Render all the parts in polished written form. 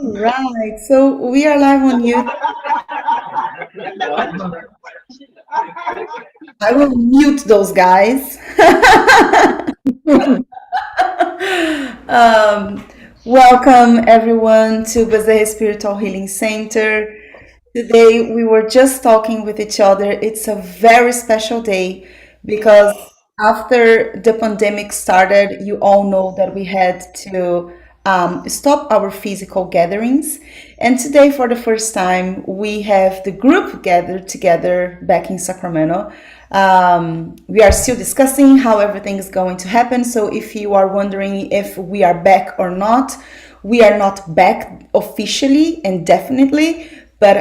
Right. So we are live on YouTube. I will mute those guys. um, Welcome everyone to Bezerra Spiritual Healing Center. Today we were just talking with each other. It's a very special day because after the pandemic started, you all know that we had to stop our physical gatherings. And today, for the first time, we have the group gathered together back in Sacramento. We are still discussing how everything is going to happen. So, if you are wondering if we are back or not, we are not back officially and definitely, but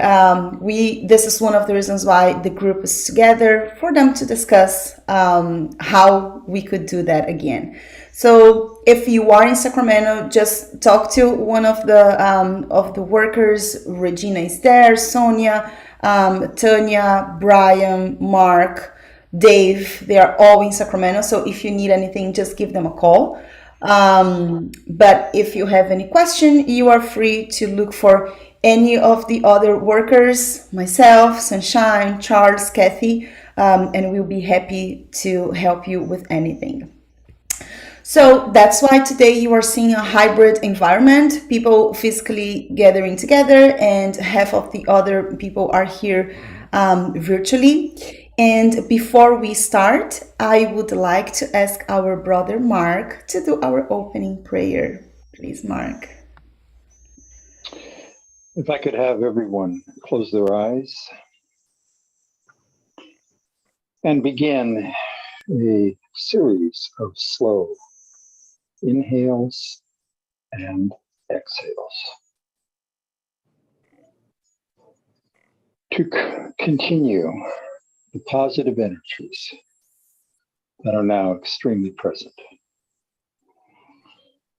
we this is one of the reasons why the group is together for them to discuss how we could do that again. So if you are in Sacramento, just talk to one of the workers. Regina is there, Sonia, Tania, Brian, Mark, Dave. They are all in Sacramento. So if you need anything, just give them a call. But if you have any question, you are free to look for any of the other workers, myself, Sunshine, Charles, Kathy, and we'll be happy to help you with anything. So that's why today you are seeing a hybrid environment, people physically gathering together, and half of the other people are here virtually. And before we start, I would like to ask our brother Mark to do our opening prayer. Please, Mark. If I could have everyone close their eyes and begin a series of slow inhales and exhales to continue the positive energies that are now extremely present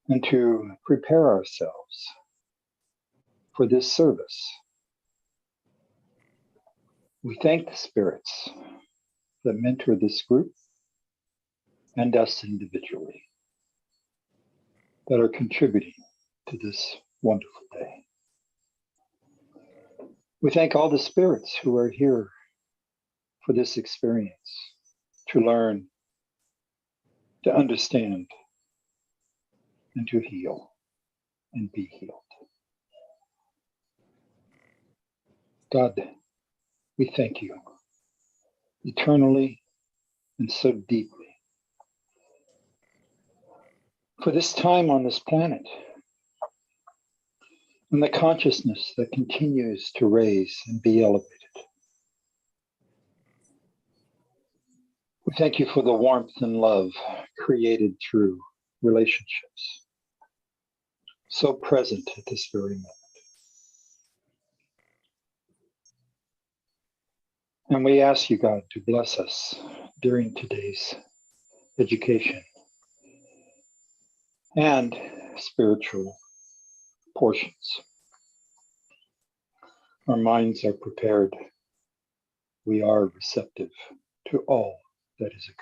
and to prepare ourselves for this service. We thank the spirits that mentor this group and us individually that are contributing to this wonderful day. We thank all the spirits who are here for this experience, to learn, to understand, and to heal and be healed. God, we thank you eternally and so deeply for this time on this planet and the consciousness that continues to raise and be elevated. We thank you for the warmth and love created through relationships, so present at this very moment. And we ask you, God, to bless us during today's education and spiritual portions. Our minds are prepared. We are receptive to all that is occurring.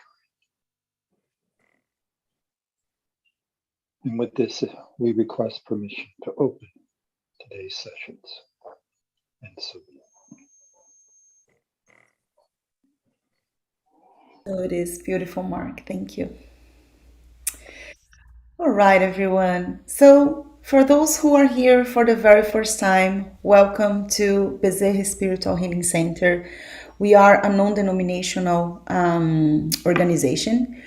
And with this, we request permission to open today's sessions. And so be it. So it is beautiful, Mark. Thank you. All right, everyone. So, for those who are here for the very first time, welcome to Bezerra Spiritual Healing Center. We are a non-denominational organization.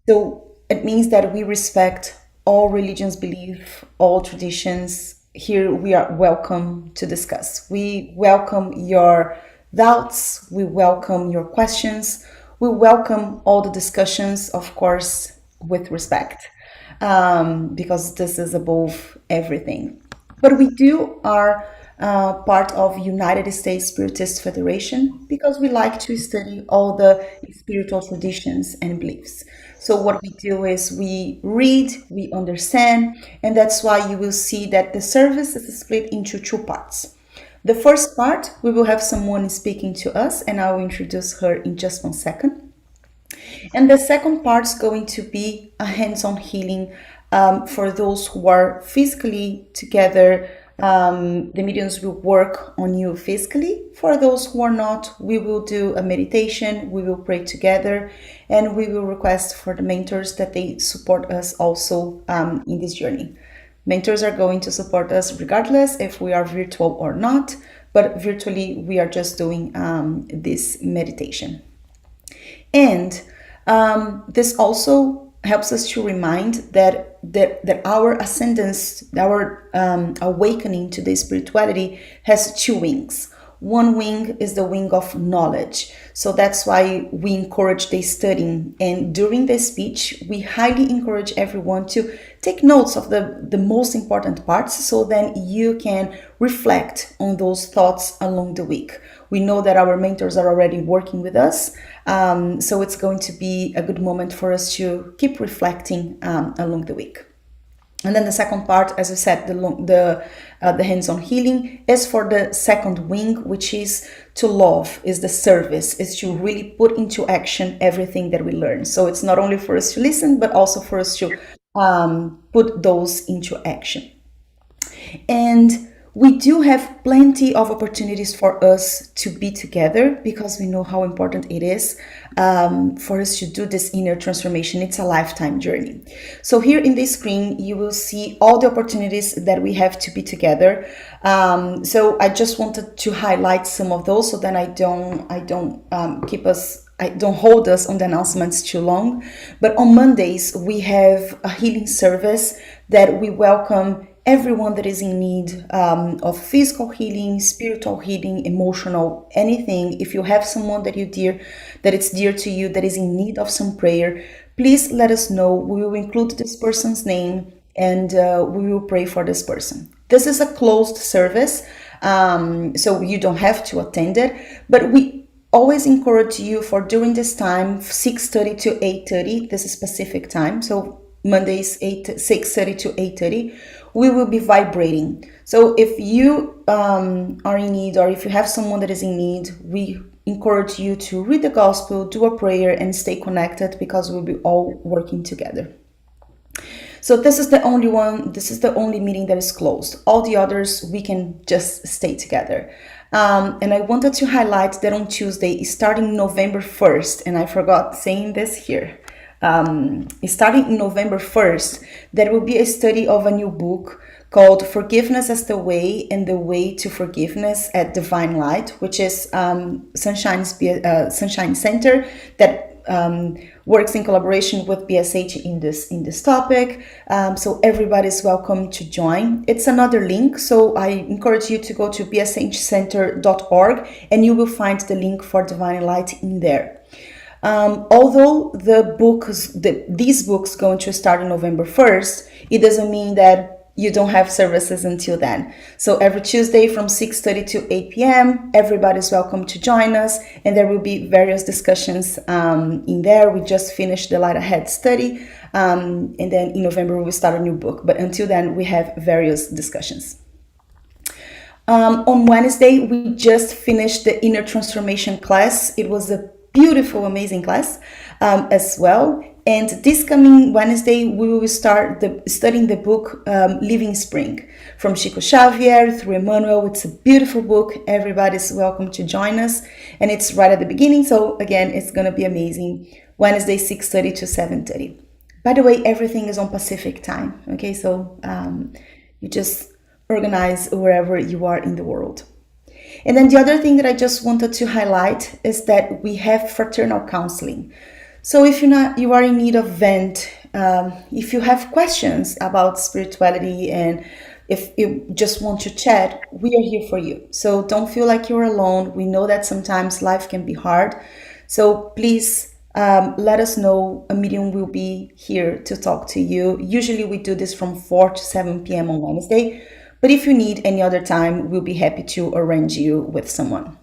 So, it means that we respect all religions' belief, all traditions. Here, we are welcome to discuss. We welcome your doubts. We welcome your questions. We welcome all the discussions, of course, with respect, because this is above everything. But we do are part of United States Spiritist Federation because we like to study all the spiritual traditions and beliefs. So what we do is we read, we understand, and that's why you will see that the service is split into two parts. The first part, we will have someone speaking to us, and I will introduce her in just 1 second. And the second part is going to be a hands on healing for those who are physically together The mediums will work on you physically. For those who are not, we will do a meditation, we will pray together, and we will request for the mentors that they support us also in this journey. Mentors are going to support us regardless if we are virtual or not, but virtually we are just doing this meditation. And this also helps us to remind that our ascendance, our awakening to the spirituality has two wings. One wing is the wing of knowledge. So that's why we encourage the studying. And during the speech, we highly encourage everyone to take notes of the most important parts so then you can reflect on those thoughts along the week. We know that our mentors are already working with us, so it's going to be a good moment for us to keep reflecting along the week. And then the second part, as I said, the hands-on healing is for the second wing, which is to love, is the service, is to really put into action everything that we learn. So it's not only for us to listen, but also for us to put those into action. And we do have plenty of opportunities for us to be together because we know how important it is for us to do this inner transformation. It's a lifetime journey. So here in this screen, you will see all the opportunities that we have to be together. So I just wanted to highlight some of those so then I don't hold us on the announcements too long. But on Mondays, we have a healing service that we welcome everyone that is in need of physical healing, spiritual healing, emotional, anything. If you have someone that it's dear to you, that is in need of some prayer, please let us know. We will include this person's name and we will pray for this person. This is a closed service, so you don't have to attend it, but we always encourage you for during this time, 6:30 to 8:30, this is Pacific time, so Mondays 6:30 to 8:30, we will be vibrating. So if you are in need or if you have someone that is in need, we encourage you to read the gospel, do a prayer, and stay connected because we'll be all working together. So this is the only meeting that is closed. All the others, we can just stay together. And I wanted to highlight that on Tuesday, starting November 1st, and I forgot saying this here, starting in November 1st, there will be a study of a new book called Forgiveness as the Way and the Way to Forgiveness at Divine Light, which is Sunshine Center that works in collaboration with BSH in this topic. So everybody is welcome to join. It's another link, so I encourage you to go to bshcenter.org and you will find the link for Divine Light in there. Although these books going to start on November 1st, it doesn't mean that you don't have services until then. So every Tuesday from 6:30 to 8 p.m., everybody's welcome to join us, and there will be various discussions in there. We just finished the Light Ahead study, and then in November we will start a new book. But until then, we have various discussions. On Wednesday, we just finished the Inner Transformation class. It was a beautiful, amazing class as well. And this coming Wednesday, we will start studying the book Living Spring from Chico Xavier through Emmanuel. It's a beautiful book. Everybody's welcome to join us. And it's right at the beginning. So again, it's going to be amazing. Wednesday, 6:30 to 7:30. By the way, everything is on Pacific time. Okay, so you just organize wherever you are in the world. And then the other thing that I just wanted to highlight is that we have fraternal counseling. So if you are in need of vent, if you have questions about spirituality and if you just want to chat, we are here for you. So don't feel like you're alone. We know that sometimes life can be hard. So please let us know. A medium will be here to talk to you. Usually we do this from 4 to 7 p.m. on Wednesday. But if you need any other time, we'll be happy to arrange you with someone.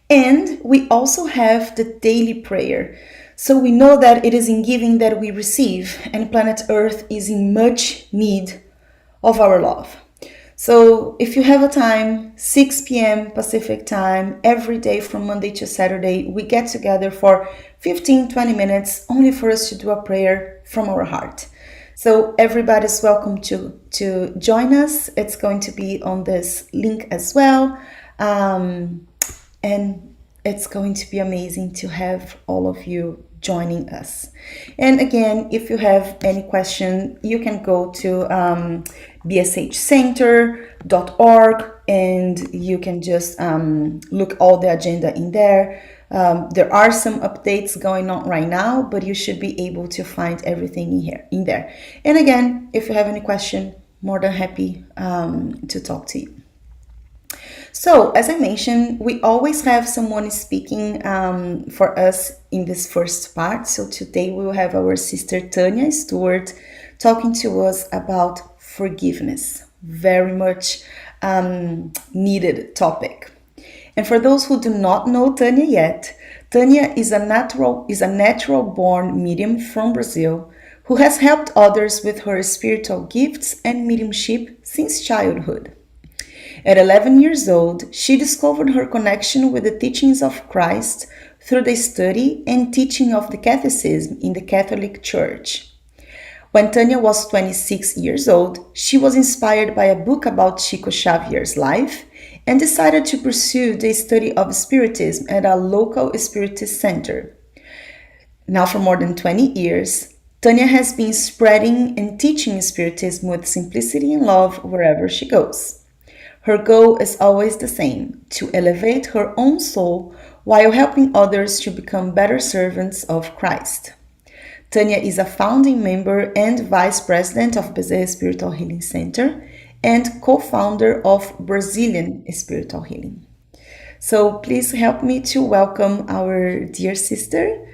And we also have the daily prayer. So we know that it is in giving that we receive, and planet Earth is in much need of our love. So if you have a time, 6 p.m. Pacific time, every day from Monday to Saturday, we get together for 15-20 minutes only for us to do a prayer from our heart. So everybody's welcome to join us. It's going to be on this link as well. And it's going to be amazing to have all of you joining us. And again, if you have any question, you can go to bshcenter.org and you can just look all the agenda in there. There are some updates going on right now, but you should be able to find everything in there. And again, if you have any question, more than happy to talk to you. So, as I mentioned, we always have someone speaking for us in this first part. So, today we will have our sister Tania Stewart talking to us about forgiveness. Very much needed topic. And for those who do not know Tania yet, Tania is a natural born medium from Brazil who has helped others with her spiritual gifts and mediumship since childhood. At 11 years old, she discovered her connection with the teachings of Christ through the study and teaching of the Catechism in the Catholic Church. When Tania was 26 years old, she was inspired by a book about Chico Xavier's life and decided to pursue the study of Spiritism at a local Spiritist center. Now, for more than 20 years, Tania has been spreading and teaching Spiritism with simplicity and love wherever she goes. Her goal is always the same: to elevate her own soul while helping others to become better servants of Christ. Tania is a founding member and vice president of Bezerra Spiritual Healing Center and co-founder of Brazilian Spiritual Healing. So please help me to welcome our dear sister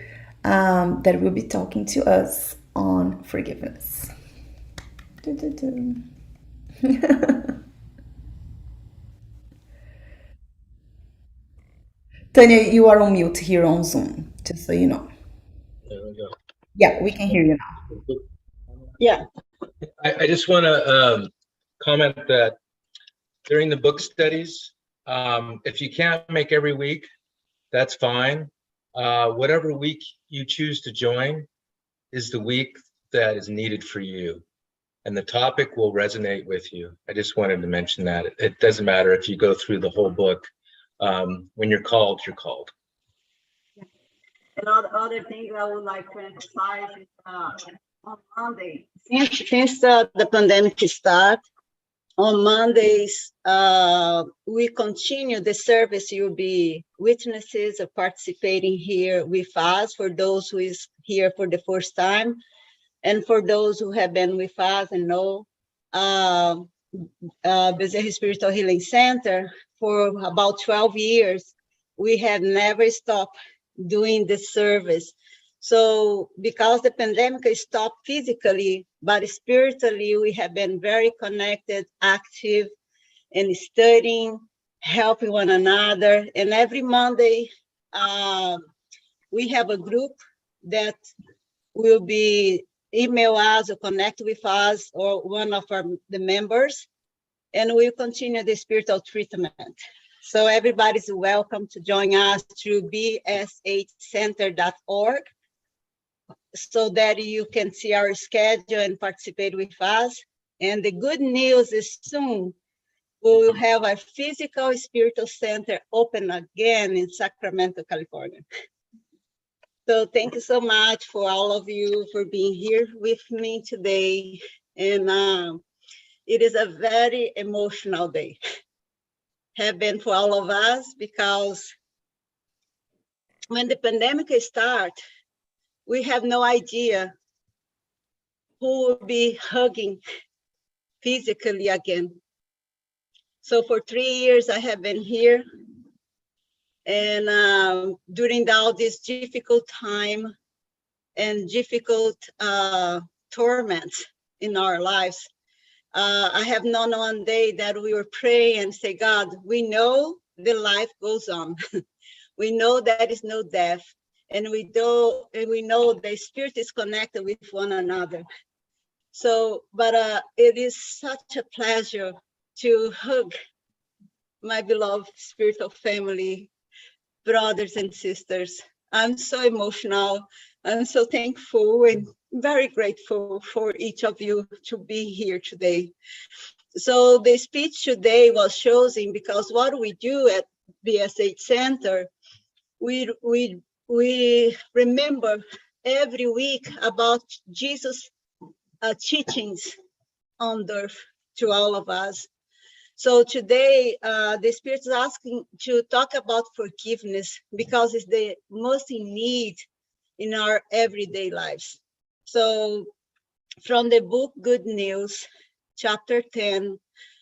that will be talking to us on forgiveness. Tania, you are on mute here on Zoom, just so you know. There we go. Yeah, we can hear you now. Yeah. I just want to comment that during the book studies, if you can't make every week, that's fine. Whatever week you choose to join is the week that is needed for you, and the topic will resonate with you. I just wanted to mention that. It doesn't matter if you go through the whole book. When you're called, you're called. And other things I would like to emphasize is on Monday, since the pandemic started, on Mondays, we continue the service. You'll be witnesses of participating here with us for those who is here for the first time, and for those who have been with us and know Bezerra Spiritual Healing Center for about 12 years. We have never stopped doing this service. So because the pandemic stopped physically, but spiritually, we have been very connected, active, and studying, helping one another. And every Monday, we have a group that will be email us or connect with us or one of the members, and we'll continue the spiritual treatment. So everybody's welcome to join us through bshcenter.org so that you can see our schedule and participate with us. And the good news is soon we will have our physical spiritual center open again in Sacramento, California. So thank you so much for all of you for being here with me today. And it is a very emotional day. Have been for all of us, because when the pandemic started, we have no idea who will be hugging physically again. So for 3 years, I have been here. And during all this difficult time and difficult torments in our lives, I have known one day that we were praying and say, God, we know the life goes on. We know there is no death. And we know the spirit is connected with one another. So, but it is such a pleasure to hug my beloved spiritual family, brothers and sisters. I'm so emotional. I'm so thankful and very grateful for each of you to be here today. So the speech today was chosen because what we do at BSH Center, we remember every week about Jesus' teachings on earth to all of us. So today, the Spirit is asking to talk about forgiveness because it's the most in need in our everyday lives. So from the book Good News, chapter 10,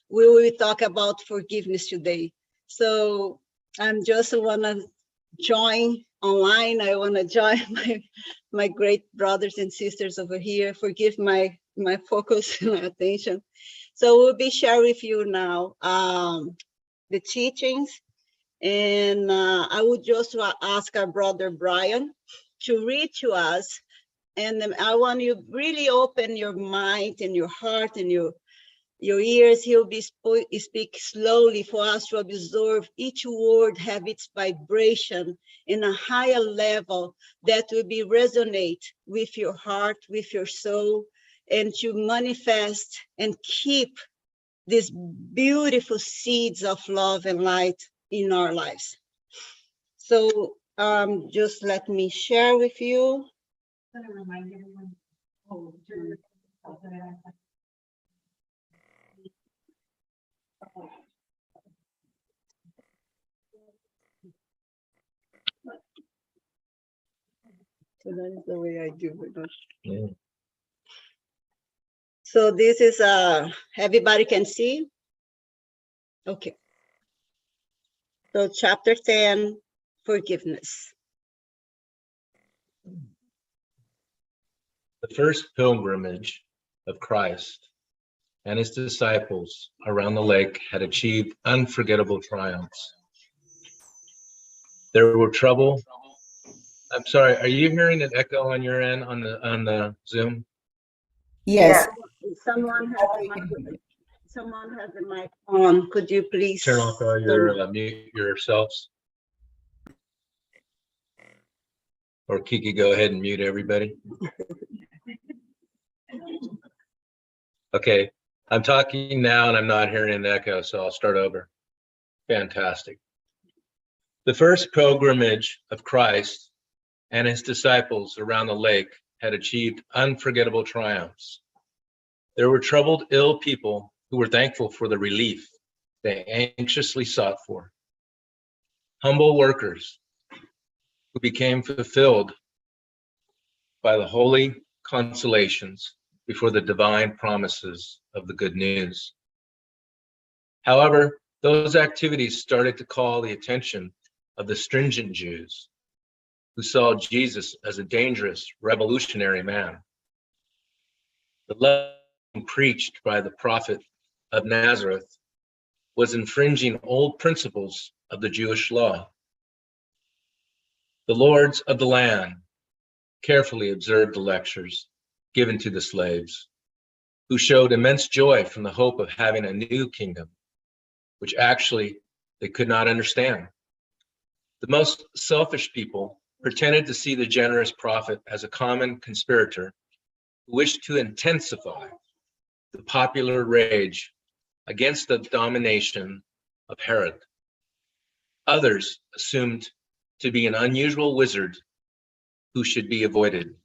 we will talk about forgiveness today. So I'm just want to join online. I want to join my great brothers and sisters over here. Forgive my focus, my attention. So we'll be sharing with you now the teachings. And I would just ask our brother Brian to read to us. And I want you really open your mind and your heart and your ears. He'll be speak slowly for us to observe each word have its vibration in a higher level that will be resonate with your heart, with your soul, and to manifest and keep these beautiful seeds of love and light in our lives. So just let me share with you. I'm gonna remind everyone. So that is the way I do it. Yeah. So this is everybody can see. Okay. So chapter 10, forgiveness. The first pilgrimage of Christ and his disciples around the lake had achieved unforgettable triumphs. There were trouble. I'm sorry, are you hearing an echo on your end on the Zoom? Yes. Someone has the mic. Someone has the mic on. Could you please Turn off all your mute yourselves. Or Kiki, go ahead and mute everybody. Okay, I'm talking now and I'm not hearing an echo, so I'll start over. Fantastic. The first pilgrimage of Christ and his disciples around the lake had achieved unforgettable triumphs. There were troubled, ill people who were thankful for the relief they anxiously sought for. Humble workers who became fulfilled by the holy consolations before the divine promises of the good news. However, those activities started to call the attention of the stringent Jews who saw Jesus as a dangerous revolutionary man. The lesson preached by the prophet of Nazareth was infringing old principles of the Jewish law. The lords of the land carefully observed the lectures given to the slaves, who showed immense joy from the hope of having a new kingdom, which actually they could not understand. The most selfish people pretended to see the generous prophet as a common conspirator who wished to intensify the popular rage against the domination of Herod. Others assumed to be an unusual wizard who should be avoided.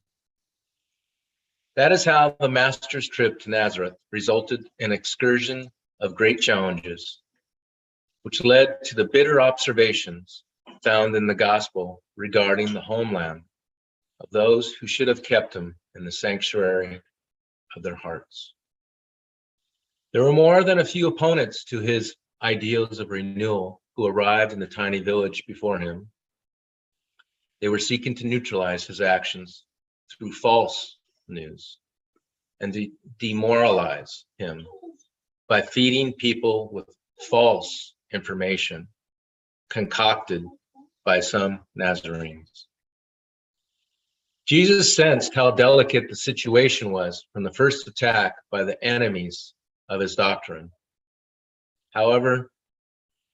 That is how the Master's trip to Nazareth resulted in an excursion of great challenges, which led to the bitter observations found in the gospel regarding the homeland of those who should have kept him in the sanctuary of their hearts. There were more than a few opponents to his ideals of renewal who arrived in the tiny village before him. They were seeking to neutralize his actions through false news and to demoralize him by feeding people with false information concocted by some Nazarenes. Jesus sensed how delicate the situation was from the first attack by the enemies of his doctrine. However,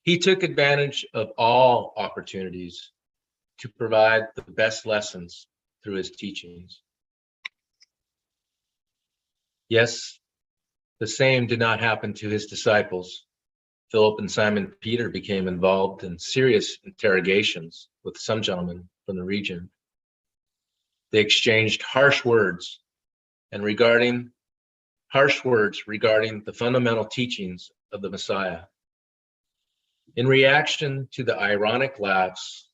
he took advantage of all opportunities to provide the best lessons through his teachings. Yes, the same did not happen to his disciples. Philip and Simon Peter became involved in serious interrogations with some gentlemen from the region. They exchanged harsh words regarding the fundamental teachings of the Messiah. In reaction to the ironic laughs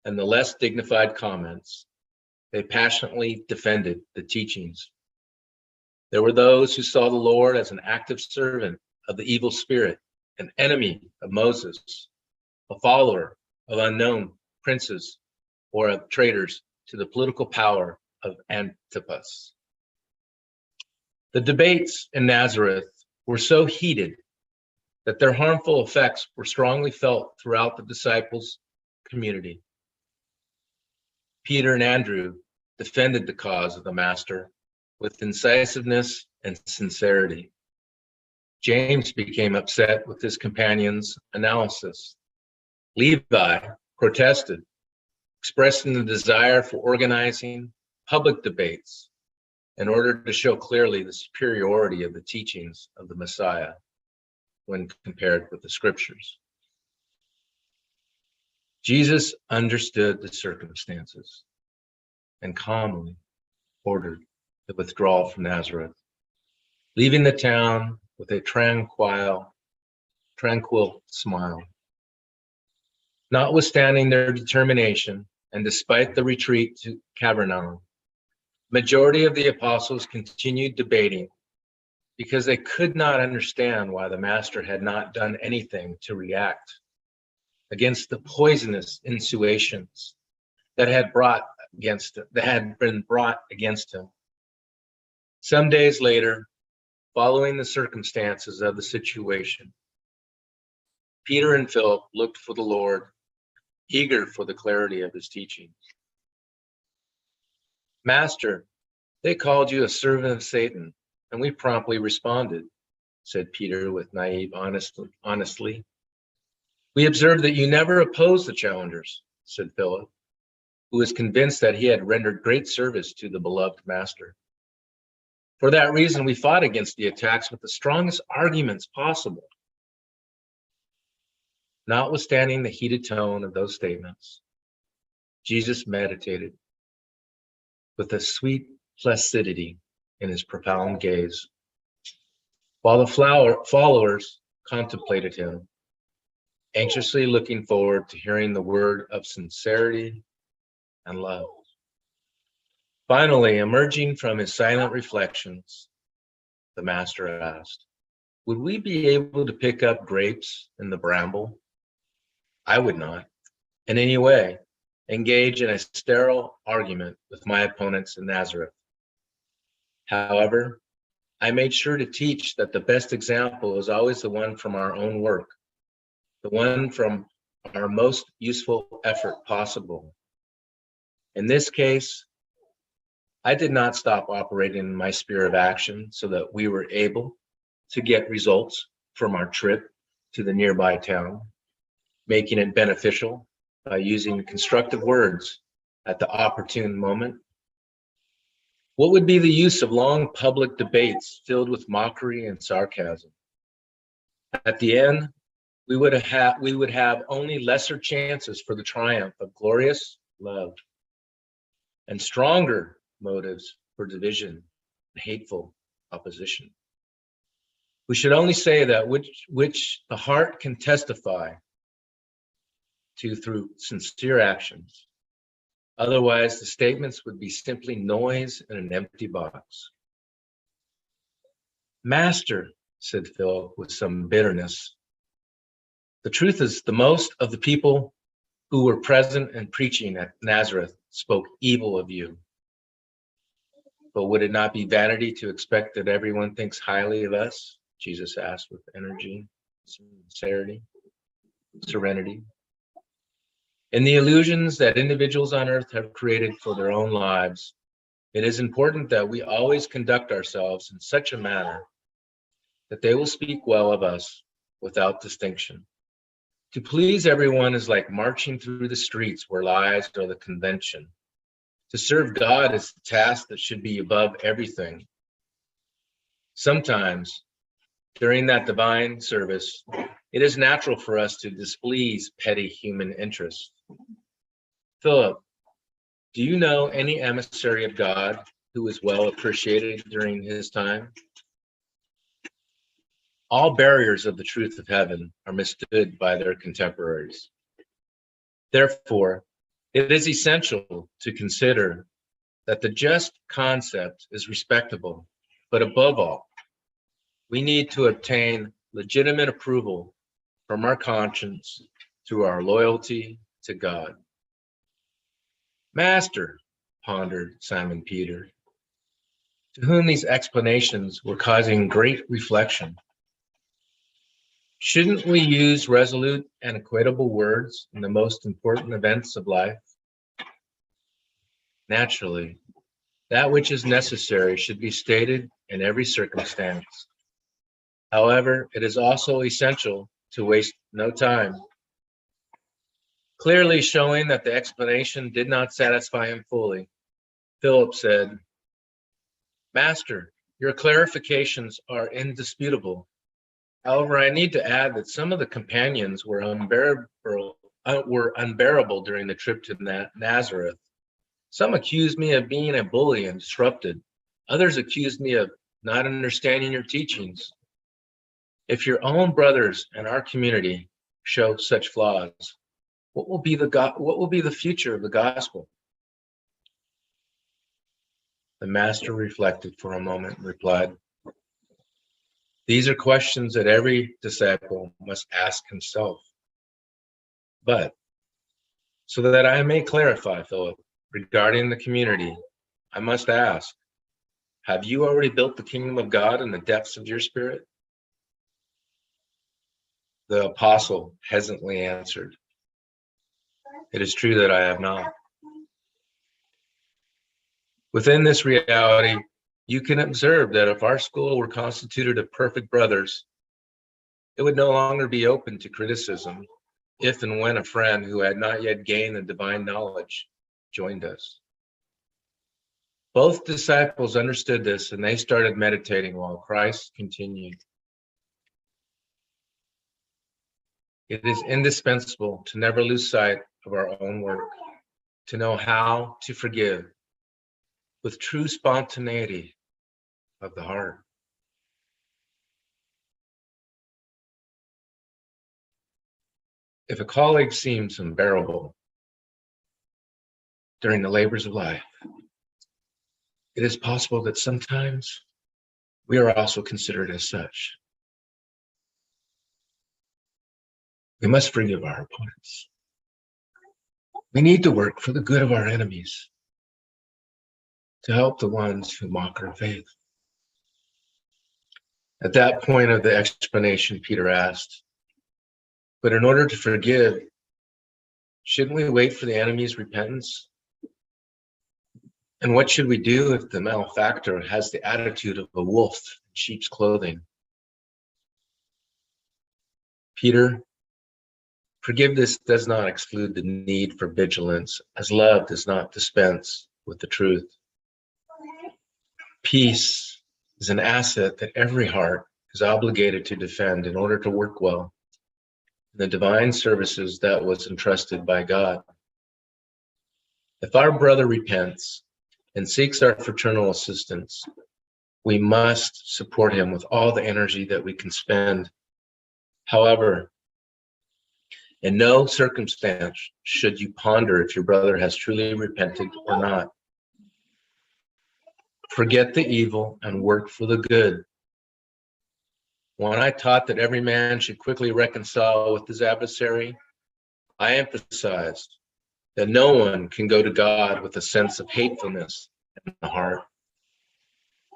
and the less dignified comments, they passionately defended the teachings. There were those who saw the Lord as an active servant of the evil spirit, an enemy of Moses, a follower of unknown princes or of traitors to the political power of Antipas. The debates in Nazareth were so heated that their harmful effects were strongly felt throughout the disciples' community. Peter and Andrew defended the cause of the Master with incisiveness and sincerity. James became upset with his companion's analysis. Levi protested, expressing the desire for organizing public debates in order to show clearly the superiority of the teachings of the Messiah when compared with the scriptures. Jesus understood the circumstances and calmly ordered the withdrawal from Nazareth, leaving the town with a tranquil smile. Notwithstanding their determination, and despite the retreat to Capernaum, majority of the apostles continued debating because they could not understand why the Master had not done anything to react against the poisonous insinuations that had been brought against him. Some days later, following the circumstances of the situation, Peter and Philip looked for the Lord, eager for the clarity of his teaching. Master, they called you a servant of Satan, and we promptly responded, said Peter with naive honesty. We observed that you never opposed the challengers, said Philip, who was convinced that he had rendered great service to the beloved Master. For that reason, we fought against the attacks with the strongest arguments possible. Notwithstanding the heated tone of those statements, Jesus meditated with a sweet placidity in his profound gaze, while the followers contemplated him, anxiously looking forward to hearing the word of sincerity and love. Finally, emerging from his silent reflections, the Master asked, would we be able to pick up grapes in the bramble? I would not, in any way, engage in a sterile argument with my opponents in Nazareth. However, I made sure to teach that the best example is always the one from our own work, the one from our most useful effort possible. In this case, I did not stop operating in my sphere of action so that we were able to get results from our trip to the nearby town, making it beneficial by using constructive words at the opportune moment. What would be the use of long public debates filled with mockery and sarcasm? At the end, we would have only lesser chances for the triumph of glorious love and stronger motives for division and hateful opposition. We should only say that which the heart can testify to through sincere actions. Otherwise, the statements would be simply noise in an empty box. Master, said Phil with some bitterness, the truth is the most of the people who were present and preaching at Nazareth spoke evil of you. But would it not be vanity to expect that everyone thinks highly of us? Jesus asked with energy, sincerity, serenity. In the illusions that individuals on earth have created for their own lives, it is important that we always conduct ourselves in such a manner that they will speak well of us without distinction. To please everyone is like marching through the streets where lies are the convention. To serve God is the task that should be above everything. Sometimes, during that divine service, it is natural for us to displease petty human interests. Philip, do you know any emissary of God who was well appreciated during his time? All barriers of the truth of heaven are misstood by their contemporaries. Therefore, it is essential to consider that the just concept is respectable, but above all, we need to obtain legitimate approval from our conscience through our loyalty to God. Master, pondered Simon Peter, to whom these explanations were causing great reflection. Shouldn't we use resolute and equitable words in the most important events of life? Naturally, that which is necessary should be stated in every circumstance. However, it is also essential to waste no time. Clearly showing that the explanation did not satisfy him fully, Philip said, Master, your clarifications are indisputable. However, I need to add that some of the companions were unbearable during the trip to Nazareth. Some accused me of being a bully and disrupted. Others accused me of not understanding your teachings. If your own brothers and our community show such flaws, what will be the future of the gospel? The master reflected for a moment and replied, these are questions that every disciple must ask himself. But so that I may clarify, Philip, regarding the community, I must ask, have you already built the kingdom of God in the depths of your spirit? The apostle hesitantly answered, it is true that I have not. Within this reality, you can observe that if our school were constituted of perfect brothers, it would no longer be open to criticism if and when a friend who had not yet gained the divine knowledge joined us. Both disciples understood this and they started meditating while Christ continued. It is indispensable to never lose sight of our own work, to know how to forgive with true spontaneity of the heart. If a colleague seems unbearable during the labors of life, it is possible that sometimes we are also considered as such. We must forgive our opponents. We need to work for the good of our enemies, to help the ones who mock our faith. At that point of the explanation, Peter asked, but in order to forgive, shouldn't we wait for the enemy's repentance? And what should we do if the malefactor has the attitude of a wolf in sheep's clothing? Peter, forgiveness does not exclude the need for vigilance, as love does not dispense with the truth. Peace is an asset that every heart is obligated to defend in order to work well in the divine services that was entrusted by God. If our brother repents and seeks our fraternal assistance, we must support him with all the energy that we can spend. However, in no circumstance should you ponder if your brother has truly repented or not. Forget the evil and work for the good. When I taught that every man should quickly reconcile with his adversary, I emphasized that no one can go to God with a sense of hatefulness in the heart.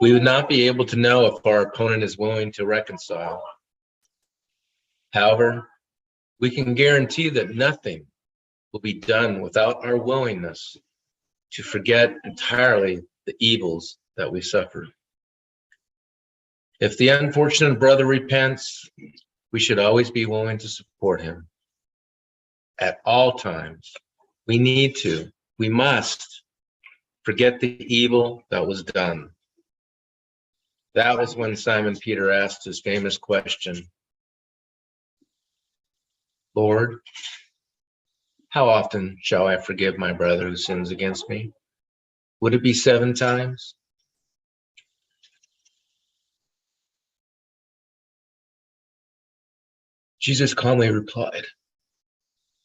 We would not be able to know if our opponent is willing to reconcile. However, we can guarantee that nothing will be done without our willingness to forget entirely the evils that we suffered. If the unfortunate brother repents, we should always be willing to support him. at all times. We must forget the evil that was done. That was when Simon Peter asked his famous question, Lord, how often shall I forgive my brother who sins against me? Would it be 7 times? Jesus calmly replied,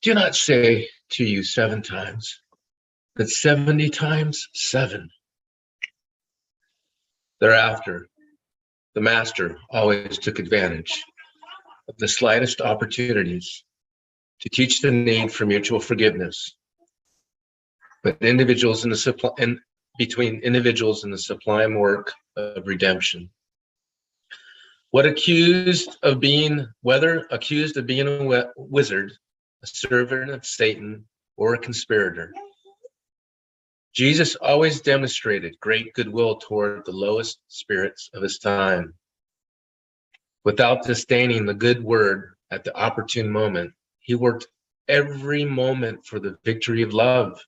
do not say to you 7 times, but 70 times 7. Thereafter, the master always took advantage of the slightest opportunities to teach the need for mutual forgiveness, but between individuals in the sublime work of redemption. Whether accused of being a wizard, a servant of Satan, or a conspirator, Jesus always demonstrated great goodwill toward the lowest spirits of his time. Without disdaining the good word at the opportune moment, he worked every moment for the victory of love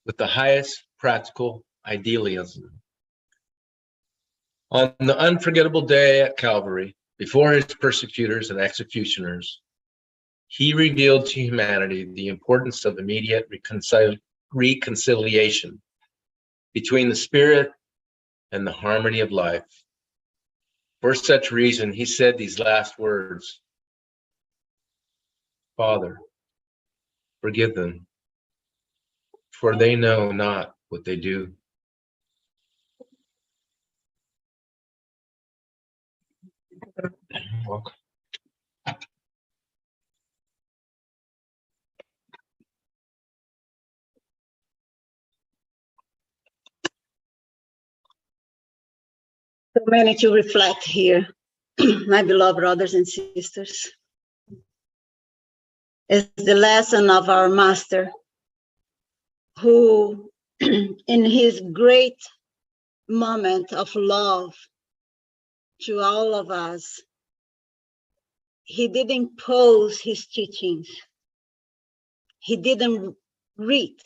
with the highest practical idealism. On the unforgettable day at Calvary, before his persecutors and executioners, he revealed to humanity the importance of immediate reconciliation between the spirit and the harmony of life. For such reason, he said these last words, Father, forgive them, for they know not what they do. You're welcome. So many to reflect here, my beloved brothers and sisters. It's the lesson of our master, who in his great moment of love to all of us, he didn't impose his teachings. He didn't read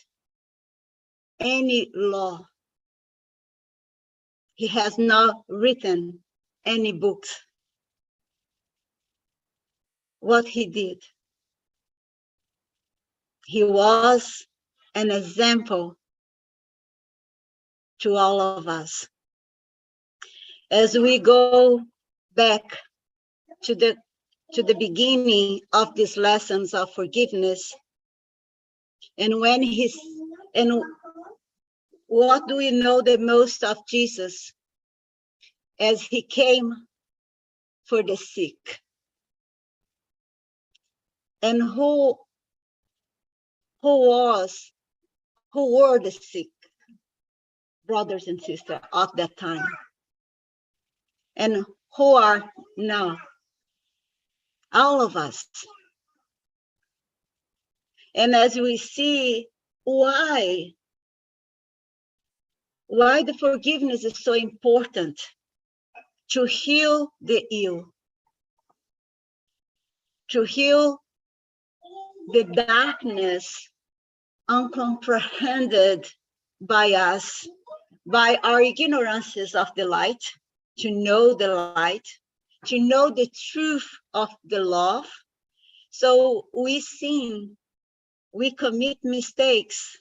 any law. He has not written any books. What he did, he was an example to all of us. As we go back to the beginning of these lessons of forgiveness, and what do we know the most of Jesus? As he came for the sick. And who were the sick brothers and sisters of that time? And who are now? All of us. And as we see why the forgiveness is so important, to heal the ill, to heal the darkness uncomprehended by us, by our ignorances of the light, to know the light, to know the truth of the love. So we sin, we commit mistakes,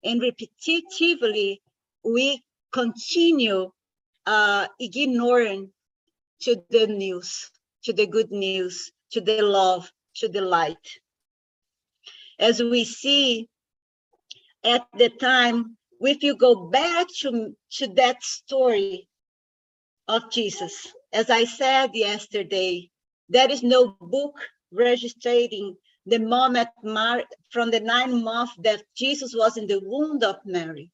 and repetitively we continue ignoring to the news, to the good news, to the love, to the light. As we see at the time, if you go back to that story of Jesus, as I said yesterday, there is no book registering the moment from the 9 months that Jesus was in the womb of Mary.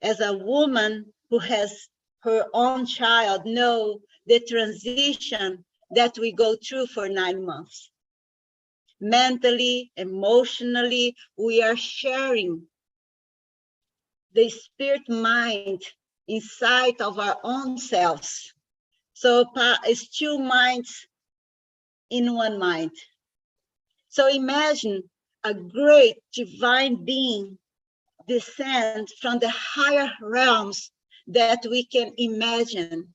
As a woman who has her own child, know the transition that we go through for 9 months. Mentally, emotionally, we are sharing the spirit mind inside of our own selves. So it's 2 minds in 1 mind. So imagine a great divine being descend from the higher realms that we can imagine,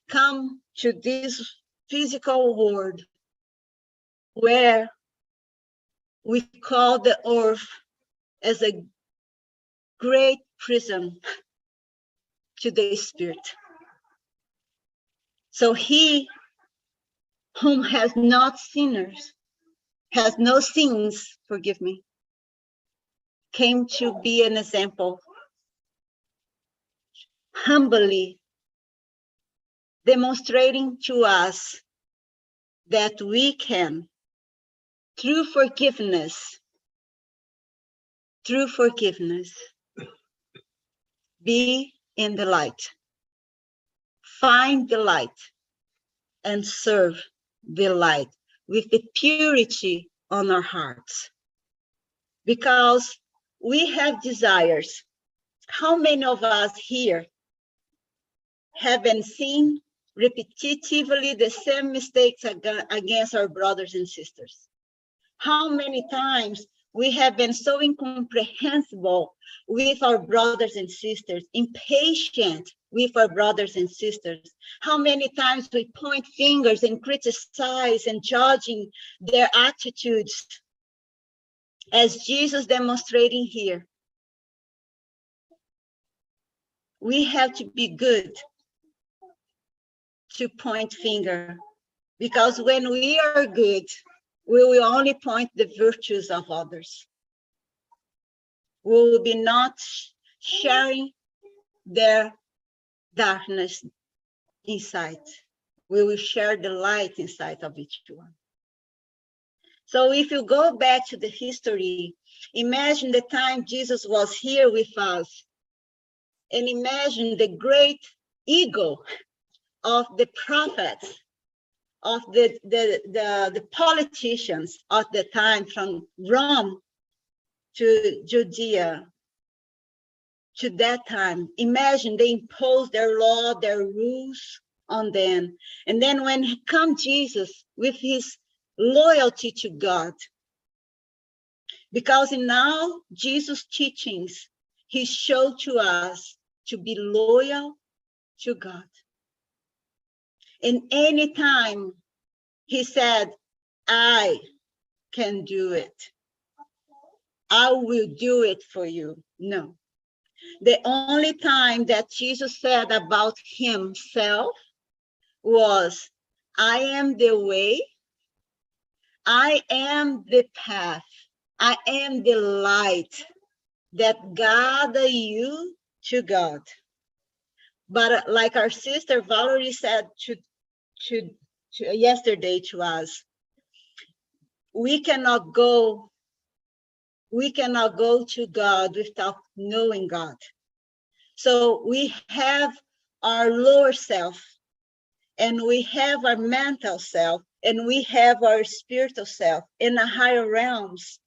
come to this physical world where we call the earth as a great prison to the spirit. So he whom has not sinners, has no sins, forgive me, came to be an example, humbly demonstrating to us that we can, through forgiveness, be in the light, find the light, and serve the light with the purity on our hearts. Because we have desires. How many of us here have been seen repetitively the same mistakes against our brothers and sisters? How many times we have been so incomprehensible with our brothers and sisters, impatient with our brothers and sisters? How many times we point fingers and criticize and judging their attitudes, as Jesus demonstrating here? We have to be good to point finger, because when we are good, we will only point the virtues of others. We will be not sharing their darkness inside. We will share the light inside of each one. So if you go back to the history, imagine the time Jesus was here with us, and imagine the great ego of the prophets, of the politicians of the time, from Rome to Judea, to that time. Imagine they imposed their law, their rules on them. And then when come Jesus with his loyalty to God, because in now Jesus' teachings, he showed to us to be loyal to God. And any time he said, I can do it, I will do it for you. No. The only time that Jesus said about himself was, I am the way, I am the path, I am the light that gather you to God. But like our sister Valerie said yesterday to us, we cannot go to God without knowing God. So we have our lower self, and we have our mental self, and we have our spiritual self in the higher realms.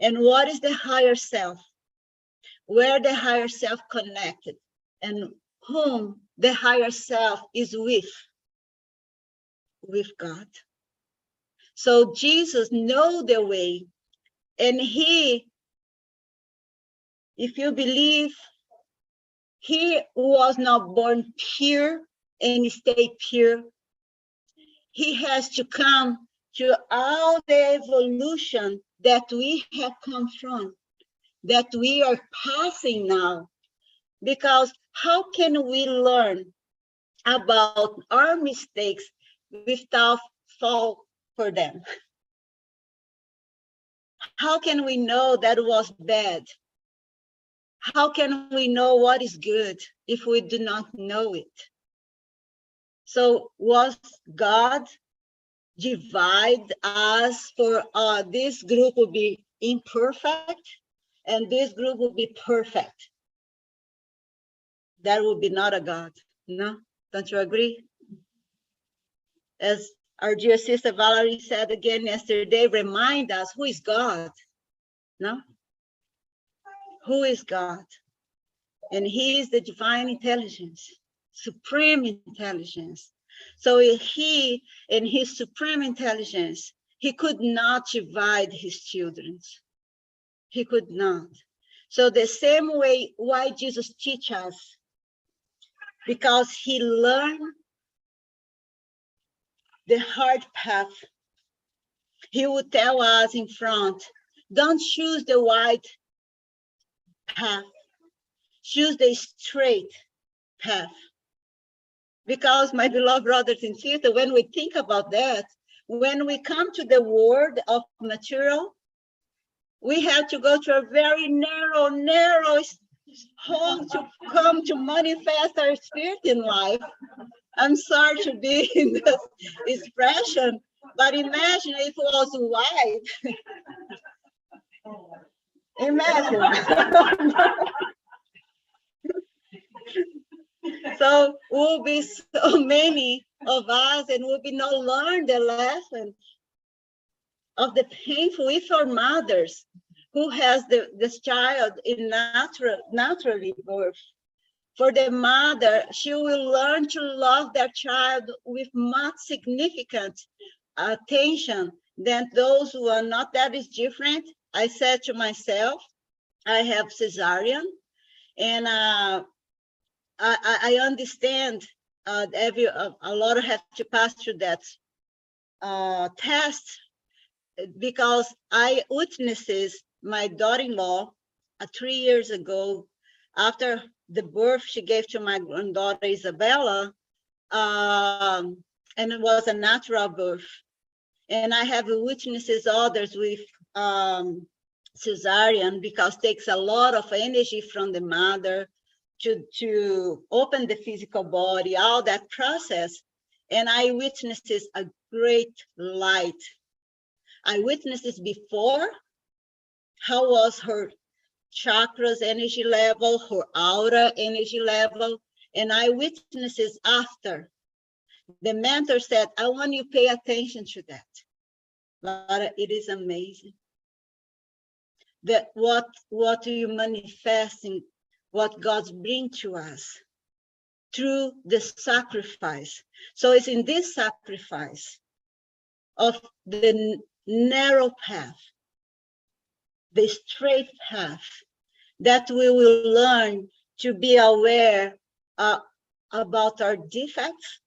And what is the higher self? Where the higher self connected, and whom the higher self is with God. So Jesus knows the way, and he, if you believe, he was not born pure and stay pure. He has to come to all the evolution that we have come from, that we are passing now. Because how can we learn about our mistakes without fall for them? How can we know that was bad? How can we know what is good if we do not know it? So was God divide us for this group will be imperfect and this group will be perfect? That would be not a God. No, don't you agree? As our dear sister Valerie said again yesterday, remind us, who is God? No? Who is God? And he is the divine intelligence, supreme intelligence. So he, in his supreme intelligence, he could not divide his children. He could not. So the same way why Jesus teach us, because he learned the hard path. He would tell us in front, don't choose the wide path, choose the straight path. Because my beloved brothers and sisters, when we think about that, when we come to the world of material, we have to go to a very narrow hole to come to manifest our spirit in life. I'm sorry to be in this expression, but imagine if it was wide. Imagine. So will be so many of us, and will be not learn the lesson of the painful if our mothers who has this child in naturally birth. For the mother, she will learn to love their child with much significant attention than those who are not. That is different. I said to myself, I have cesarean, and I understand a lot have to pass through that test, because I witnesses my daughter-in-law 3 years ago, after the birth she gave to my granddaughter Isabella, and it was a natural birth. And I have witnesses others with cesarean, because it takes a lot of energy from the mother to open the physical body, all that process. And I witnesses a great light. I witnessed this before, how was her chakras energy level, her aura energy level, and I witnessed this after. The mentor said, I want you to pay attention to that. But it is amazing that what you manifesting, what God's bring to us through the sacrifice. So it's in this sacrifice of the narrow path, the straight path, that we will learn to be aware about our defects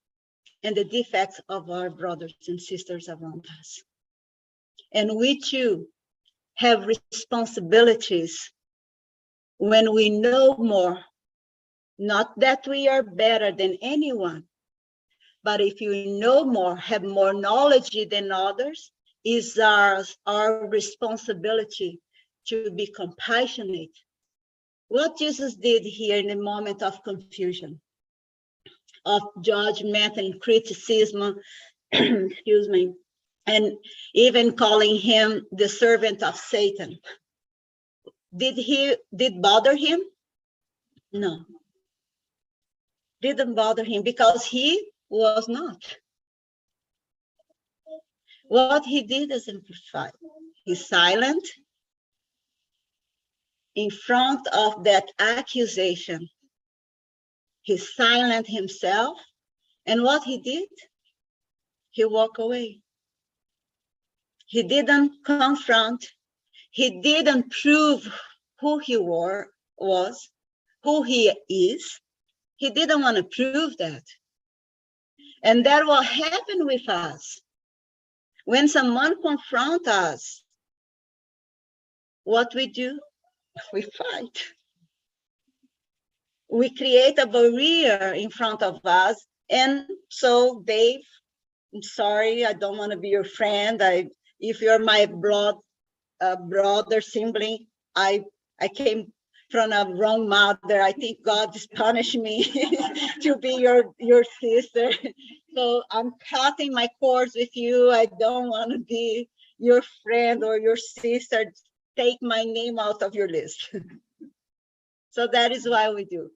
and the defects of our brothers and sisters around us. And we too have responsibilities when we know more, not that we are better than anyone, but if you know more, have more knowledge than others, is our responsibility to be compassionate. What Jesus did here in the moment of confusion, of judgment and criticism, excuse me, and even calling him the servant of Satan. Did bother him? No. Didn't bother him, because he was not. What he did is simplify. He's silent in front of that accusation. He's silent himself. And what he did? He walked away. He didn't confront. He didn't prove who he was, who he is. He didn't want to prove that. And that will happen with us. When someone confronts us, what we do? We fight. We create a barrier in front of us. And so, Dave, I'm sorry, I don't want to be your friend. If you're my brother, sibling, I came from a wrong mother. I think God is punishing me to be your sister. So I'm cutting my cords with you. I don't want to be your friend or your sister. Take my name out of your list. So that is why we do.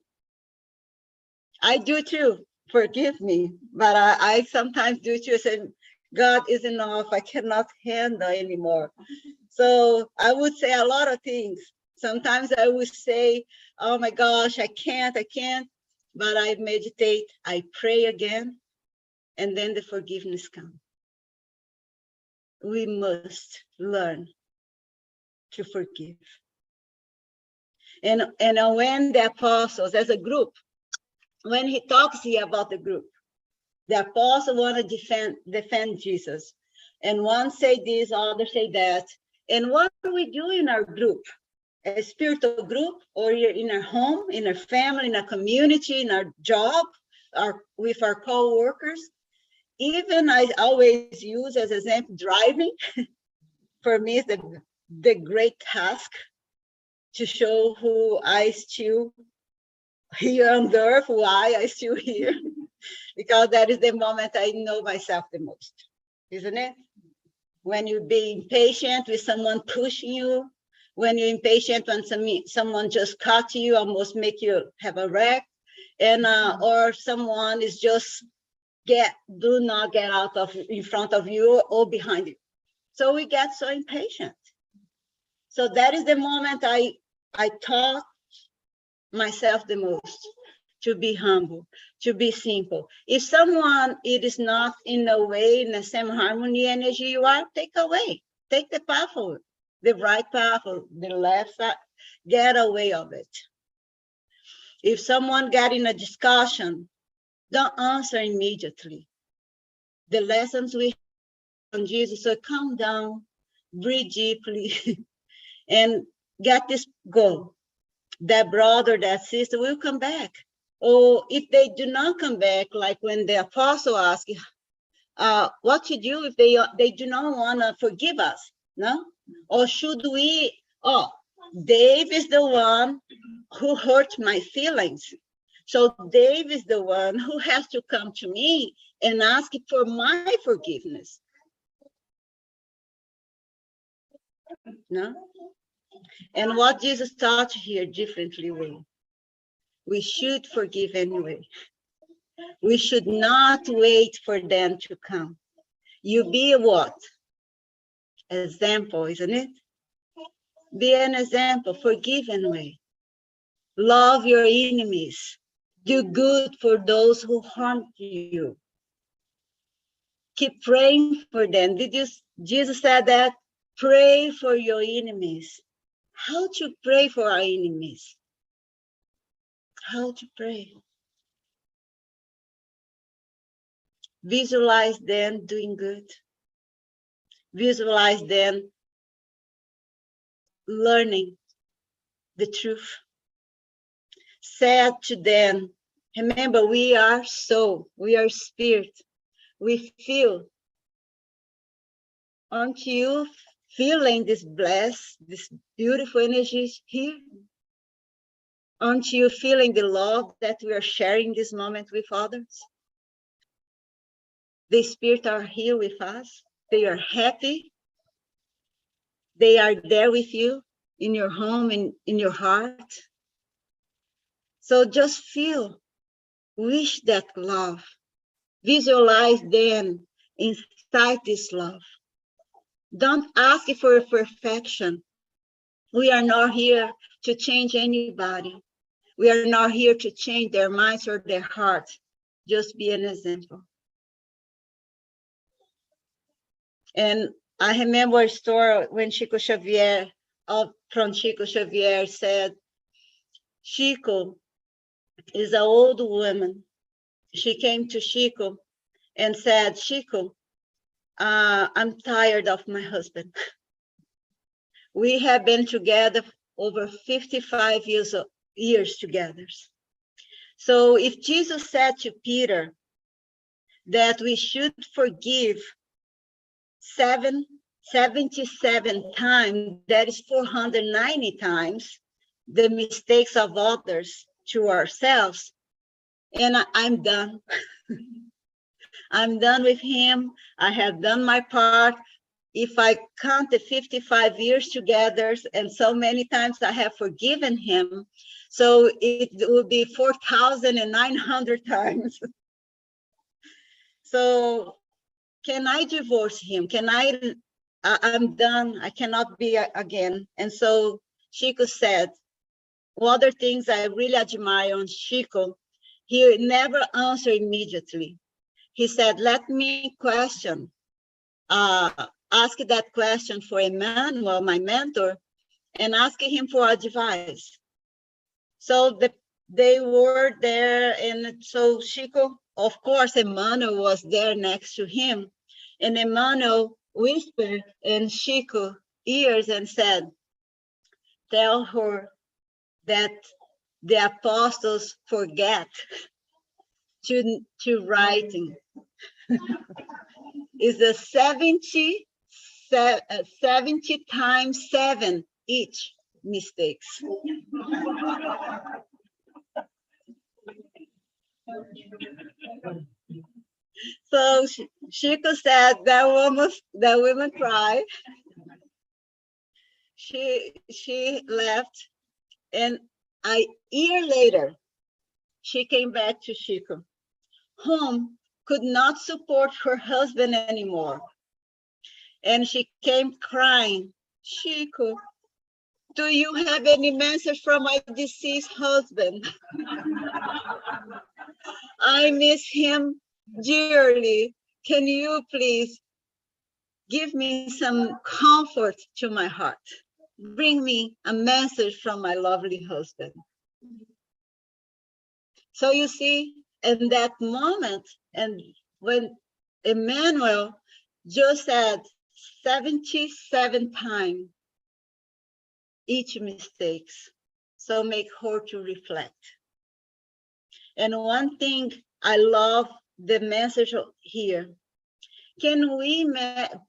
I do too. Forgive me, but I sometimes do too. Say, God is enough. I cannot handle anymore. So I would say a lot of things. Sometimes I would say, oh my gosh, I can't. But I meditate, I pray again, and then the forgiveness comes. we must learn to forgive. And when the apostles, as a group, when he talks here about the group, the apostles want to defend Jesus. And one say this, other say that. And what do we do in our group? A spiritual group, or in our home, in our family, in our community, in our job, with our co-workers. Even I always use as example driving. For me, is the great task to show who I still here on earth, why I still here, because that is the moment I know myself the most, isn't it? When you be impatient with someone pushing you, when you're impatient when someone just cut you, almost make you have a wreck, and or someone is just do not get out of in front of you or behind you. So we get so impatient. So that is the moment I taught myself the most, to be humble, to be simple. If someone, it is not in a way, in the same harmony energy you are, take away. Take the path of it, the right path or the left side, get away of it. If someone get in a discussion, don't answer immediately. The lessons we have on Jesus, so calm down, breathe deeply, and get this goal. That brother, that sister will come back. Or if they do not come back, like when the apostle asked, what to do if they do not want to forgive us, no? Or should we, Dave is the one who hurt my feelings. So Dave is the one who has to come to me and ask for my forgiveness. No? And what Jesus taught here differently way. We should forgive anyway. We should not wait for them to come. You be what? Example, isn't it? Be an example, forgive anyway. Love your enemies. Do good for those who harm you. Keep praying for them. Jesus said that? Pray for your enemies. How to pray for our enemies? How to pray? Visualize them doing good. Visualize them learning the truth. Said to them, remember, we are soul, we are spirit. We feel. Aren't you feeling this this beautiful energy here? Aren't you feeling the love that we are sharing this moment with others? The spirit are here with us. They are happy. They are there with you in your home, in your heart. So just feel, wish that love. Visualize them inside this love. Don't ask for perfection. We are not here to change anybody. We are not here to change their minds or their hearts. Just be an example. And I remember a story when Chico Xavier said, Chico is an old woman. She came to Chico and said, Chico, I'm tired of my husband. We have been together over 55 years together. So if Jesus said to Peter that we should forgive 77 times, that is 490 times, the mistakes of others to ourselves, and I'm done. I'm done with him. I have done my part. If I count the 55 years together and so many times I have forgiven him, so it will be 4,900 times. So can I divorce him? I'm done. I cannot be again. And so Chico said, one other things I really admire on Chico, he never answered immediately. He said, let me question. asked that question for Emmanuel, my mentor, and asked him for advice. So they were there, and so Chico, of course, Emmanuel was there next to him, and Emmanuel whispered in Chico's ears and said, "Tell her that the apostles forget to writing." Is a 70 times 7 each mistakes. So Chico said that woman cried. She left, and a year later, she came back to Chico, whom could not support her husband anymore. And she came crying, "Chico, do you have any message from my deceased husband? I miss him dearly. Can you please give me some comfort to my heart? Bring me a message from my lovely husband." So you see, in that moment, and when Emmanuel just said 77 times each mistakes, so make her to reflect. And one thing I love the message here, can we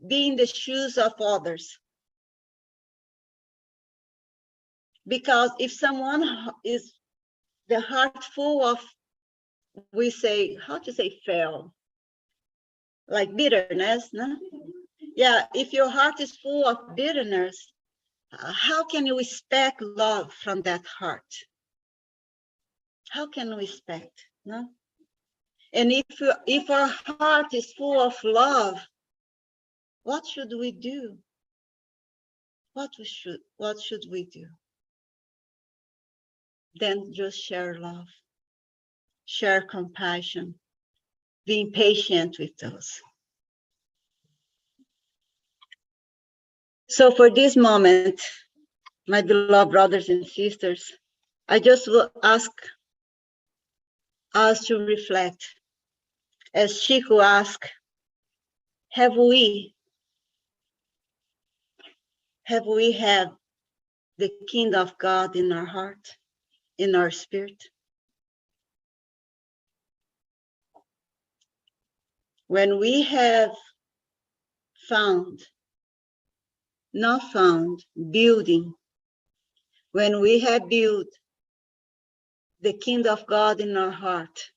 be in the shoes of others? Because if someone is the heart full of, we say, how to say fail? Like bitterness, no? Yeah, if your heart is full of bitterness, how can you expect love from that heart? How can we expect, no? And if our heart is full of love, what should we do? What should we do? Then just share love, share compassion, being patient with those. So for this moment, my beloved brothers and sisters, I just will ask us to reflect. As Chico asked, have we had the kingdom of God in our heart, in our spirit? When we have building, when we have built the kingdom of God in our heart,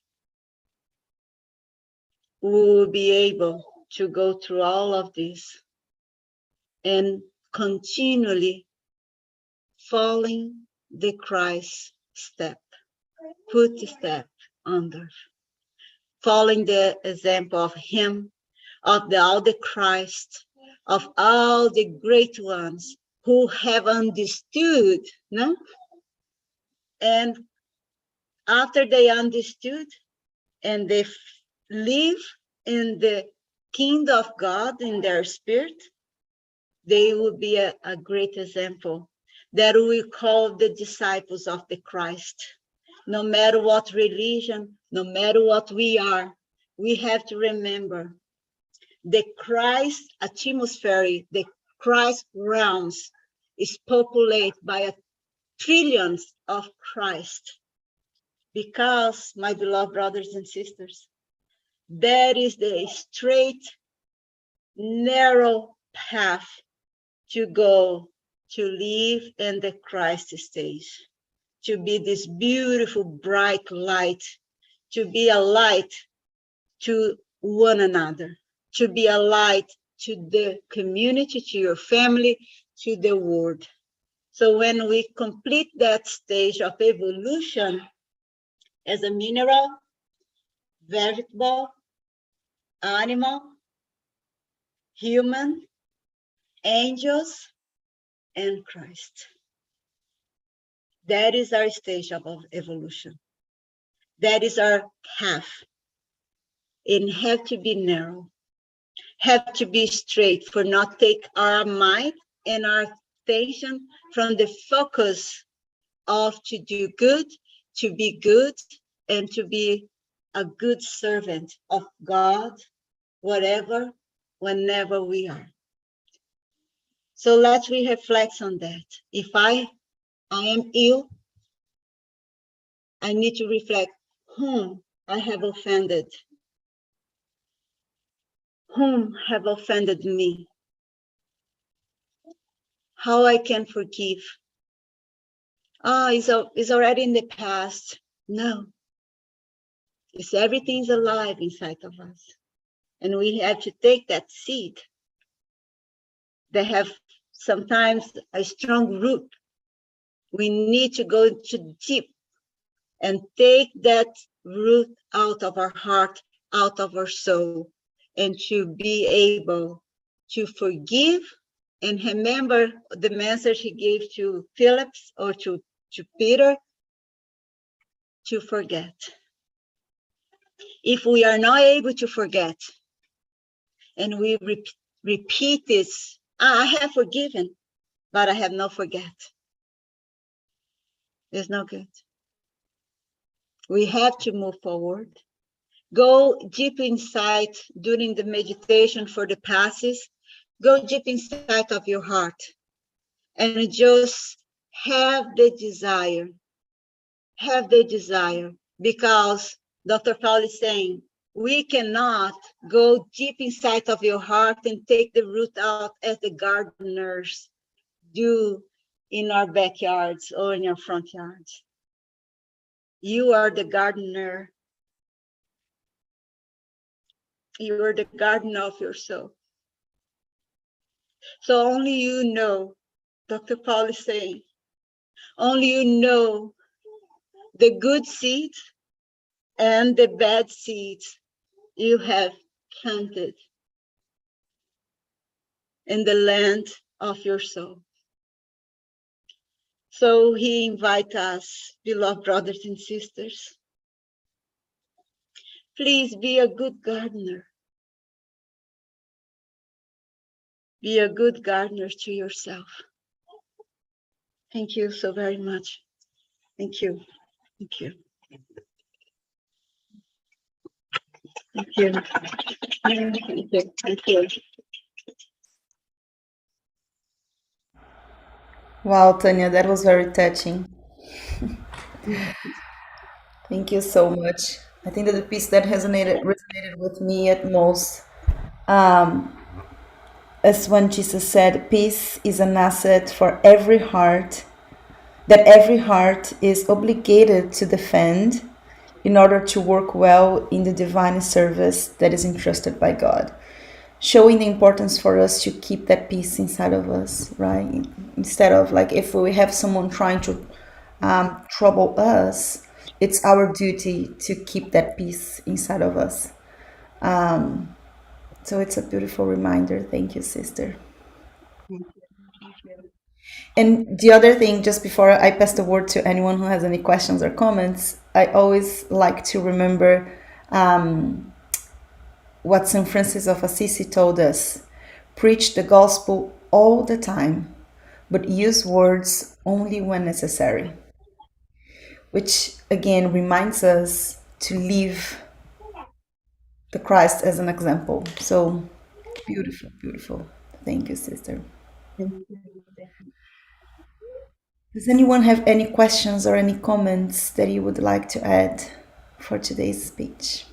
we will be able to go through all of this and continually following the Christ step, put step under, following the example of him, of all the Christ, of all the great ones who have understood, no? And after they understood and they live in the kingdom of God in their spirit, they will be a great example that we call the disciples of the Christ. No matter what religion, no matter what we are, we have to remember the Christ atmosphere, the Christ realms is populated by trillions of Christ. Because, my beloved brothers and sisters, that is the straight, narrow path to go to live in the Christ stage, to be this beautiful, bright light, to be a light to one another, to be a light to the community, to your family, to the world. So when we complete that stage of evolution as a mineral, vegetable, animal, human, angels, and Christ. That is our stage of evolution. That is our path. It has to be narrow. have to be straight for not take our mind and our attention from the focus of to do good, to be good, and to be a good servant of God, whatever, whenever we are. So let's reflect on that. If I am ill, I need to reflect whom I have offended, whom have offended me, how I can forgive. It's already in the past. No, it's everything's alive inside of us. And we have to take that seed that have sometimes a strong root. We need to go to deep and take that root out of our heart, out of our soul, and to be able to forgive and remember the message he gave to Philip or to Peter, to forget. If we are not able to forget and we repeat this, I have forgiven, but I have not forget. It's no good. We have to move forward. Go deep inside during the meditation for the passes. Go deep inside of your heart and just have the desire. Have the desire, because Dr. Paul is saying, we cannot go deep inside of your heart and take the root out as the gardeners do in our backyards or in our front yards. You are the gardener. You are the gardener of your soul. So only you know, Dr. Paul is saying, only you know the good seeds and the bad seeds you have planted in the land of your soul. So he invites us, beloved brothers and sisters, please be a good gardener. Be a good gardener to yourself. Thank you so very much. Thank you. Thank you. Thank you. Thank you. Thank you. Wow, Tania, that was very touching. Thank you so much. I think that the piece that resonated with me at most um, is when Jesus said, "Peace is an asset for every heart that every heart is obligated to defend in order to work well in the divine service that is entrusted by God." Showing the importance for us to keep that peace inside of us, right? Instead of like if we have someone trying to trouble us, it's our duty to keep that peace inside of us. So it's a beautiful reminder. Thank you, sister. And the other thing, just before I pass the word to anyone who has any questions or comments, I always like to remember what St. Francis of Assisi told us: preach the gospel all the time, but use words only when necessary. Which again reminds us to live the Christ as an example. So beautiful, beautiful. Thank you, sister. Does anyone have any questions or any comments that you would like to add for today's speech?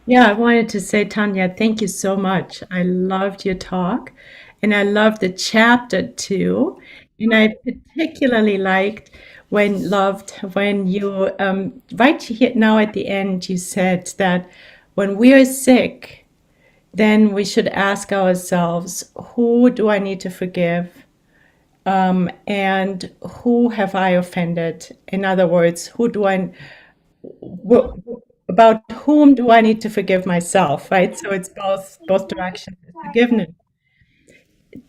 Yeah, I wanted to say, Tania, thank you so much. I loved your talk, and I loved the chapter too. And I particularly when you right here now at the end you said that when we are sick, then we should ask ourselves, who do I need to forgive? And who have I offended? In other words, about whom do I need to forgive myself, right? So it's both directions, forgiveness.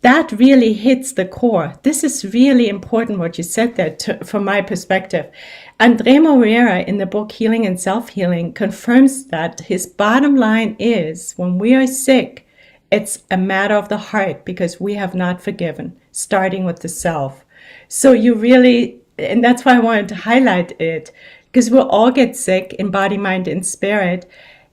That really hits the core. This is really important what you said there from my perspective. Andre Moreira in the book Healing and Self-Healing confirms that his bottom line is when we are sick, It's a matter of the heart because we have not forgiven, starting with the self. So you really, and that's why I wanted to highlight it, because we'll all get sick in body, mind, and spirit.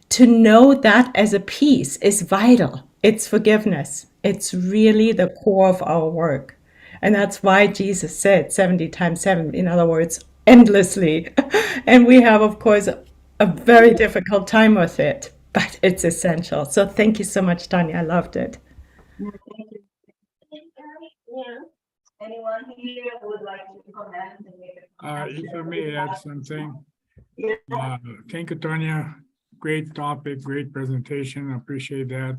To know that as a piece is vital. It's forgiveness. It's really the core of our work. And that's why Jesus said 70 times 7, in other words, endlessly. And we have, of course, a very difficult time with it, but it's essential. So thank you so much, Tanya. I loved it. Anyone here would like to comment and make a If I may add something. Thank you, Tanya. Great topic, great presentation. I appreciate that.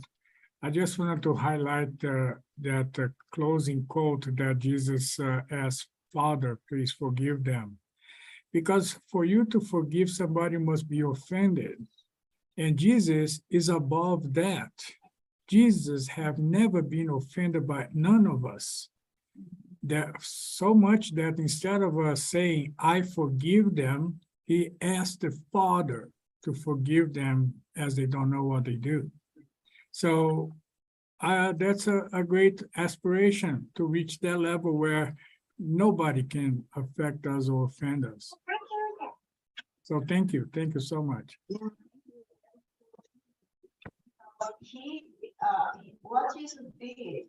I just wanted to highlight that closing quote that Jesus asked, Father, please forgive them. Because for you to forgive somebody must be offended. And Jesus is above that. Jesus have never been offended by none of us. That so much that instead of us saying, I forgive them, he asked the Father to forgive them as they don't know what they do. So that's a great aspiration to reach that level where nobody can affect us or offend us. So thank you so much. What Jesus did.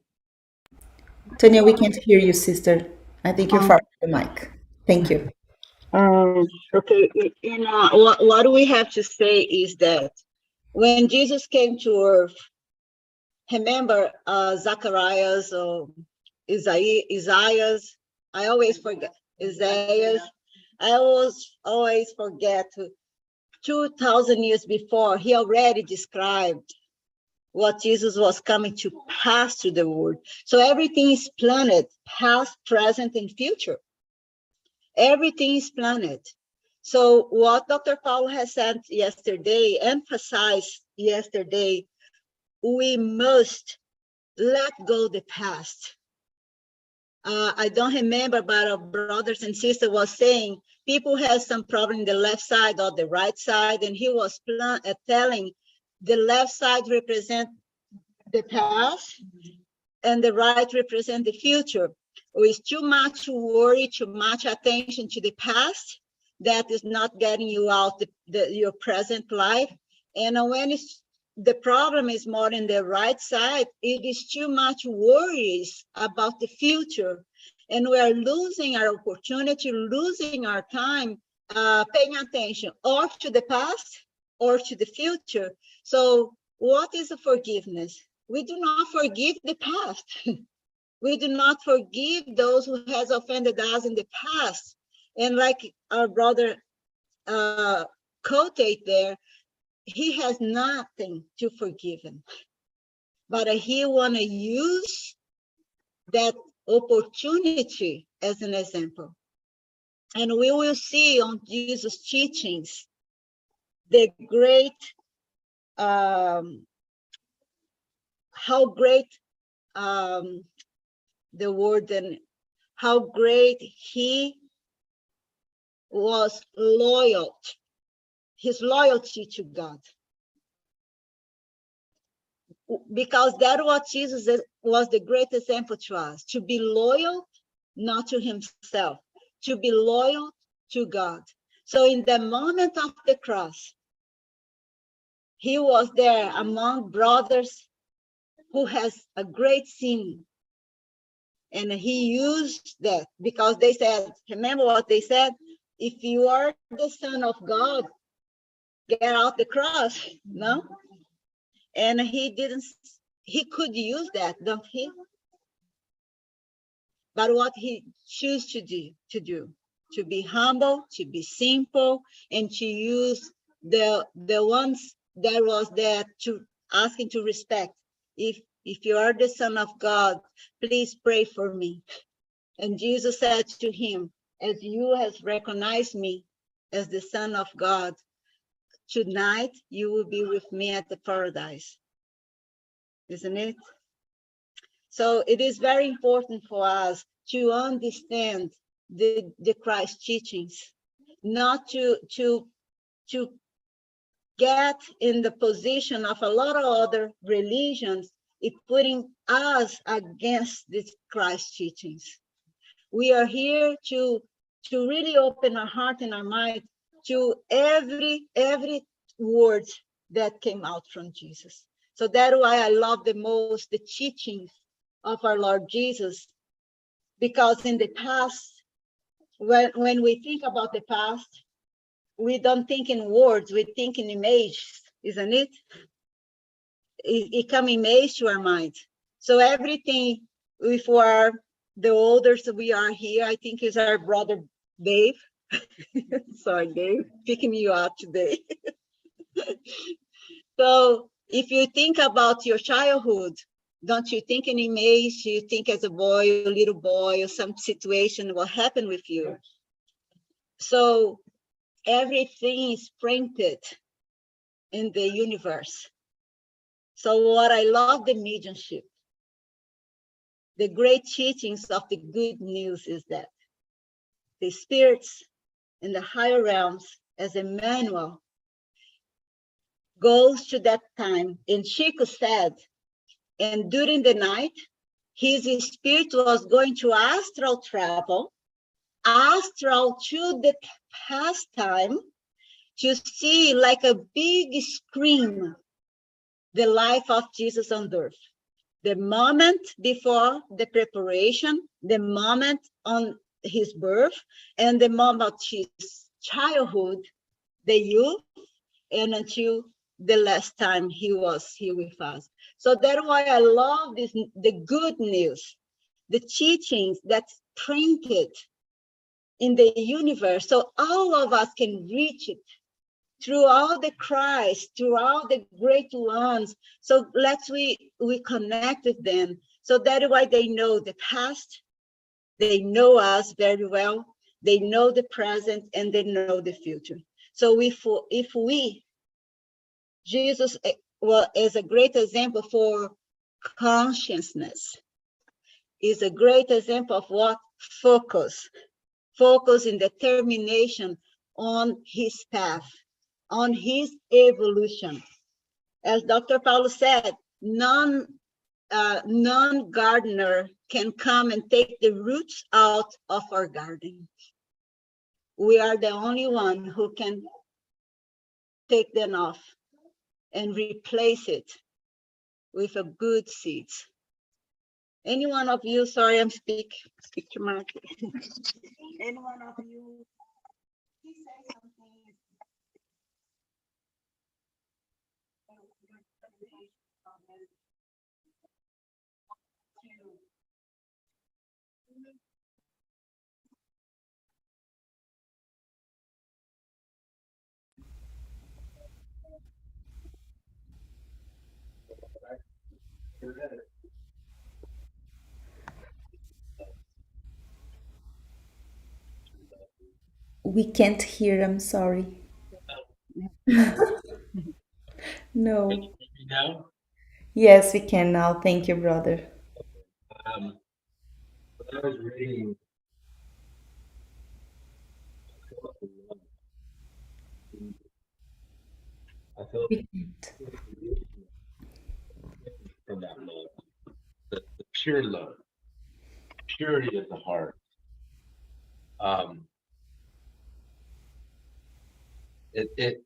Tania, we can't hear you, sister. I think you're far from the mic. Thank you. Okay, what we have to say is that when Jesus came to earth, remember Zacharias or Isaiah, I always forget, Isaiah, I always forget, 2,000 years before, he already described what Jesus was coming to pass to the world. So everything is planned, past, present, and future. Everything is planned. So what Dr. Paul has said yesterday, emphasized yesterday, we must let go the past. I don't remember, but our brothers and sisters was saying people have some problem in the left side or the right side, and he was telling the left side represent the past and the right represent the future. With too much worry, too much attention to the past, that is not getting you out your present life. And when the problem is more in the right side, it is too much worries about the future. And we are losing our opportunity, losing our time, paying attention or to the past or to the future. So what is forgiveness? We do not forgive the past. We do not forgive those who has offended us in the past. And like our brother quoted there, he has nothing to forgive him, but he want to use that opportunity as an example. And we will see on Jesus' teachings the great, how great the word and how great he was loyal, his loyalty to God. Because that what Jesus was the great example to us, to be loyal, not to himself, to be loyal to God. So in the moment of the cross, he was there among brothers who has a great sin. And he used that because they said, remember what they said? If you are the Son of God, get out the cross, no? And he could use that, don't he? But what he chose to do, to be humble, to be simple, and to use the ones that was there to asking to respect. If you are the Son of God, please pray for me. And Jesus said to him, as you have recognized me as the Son of God, tonight you will be with me at the paradise. Isn't it? So it is very important for us to understand the Christ teachings, not to get in the position of a lot of other religions is putting us against this Christ teachings. We are here to really open our heart and our mind to every word that came out from Jesus. So that's why I love the most the teachings of our Lord Jesus, because in the past, when we think about the past, we don't think in words, we think in images, isn't it? It come image to our mind. So everything, if we are the oldest we are here, I think is our brother Dave. Sorry, Dave, picking you up today. So if you think about your childhood, don't you think in image, you think as a boy, a little boy, or some situation will happen with you. So everything is printed in the universe. So what I love the mediumship, the great teachings of the good news is that the spirits in the higher realms, as Emmanuel goes to that time, and Chico said, and during the night, his spirit was going to astral travel, astral to the past time, to see like a big screen, the life of Jesus on earth. The moment before the preparation, the moment on his birth, and the moment of his childhood, the youth, and until the last time he was here with us. So that's why I love this, the good news, the teachings that's printed in the universe, so all of us can reach it through all the Christ, through all the great ones. So we connect with them. So that's why they know the past, they know us very well, they know the present, and they know the future. So if we, Jesus is a great example for consciousness, is a great example of what? Focus and determination on his path, on his evolution. As Dr. Paulo said, none gardener can come and take the roots out of our garden. We are the only one who can take them off and replace it with a good seeds. Any one of you, sorry, I'm speak to Mark. Any one of you, please say something. We can't hear, I'm sorry. Can you No. hear me now? Yes, we can now. Thank you, brother. When I was reading, I felt We can't. from that love, the pure love, purity of the heart. Um, it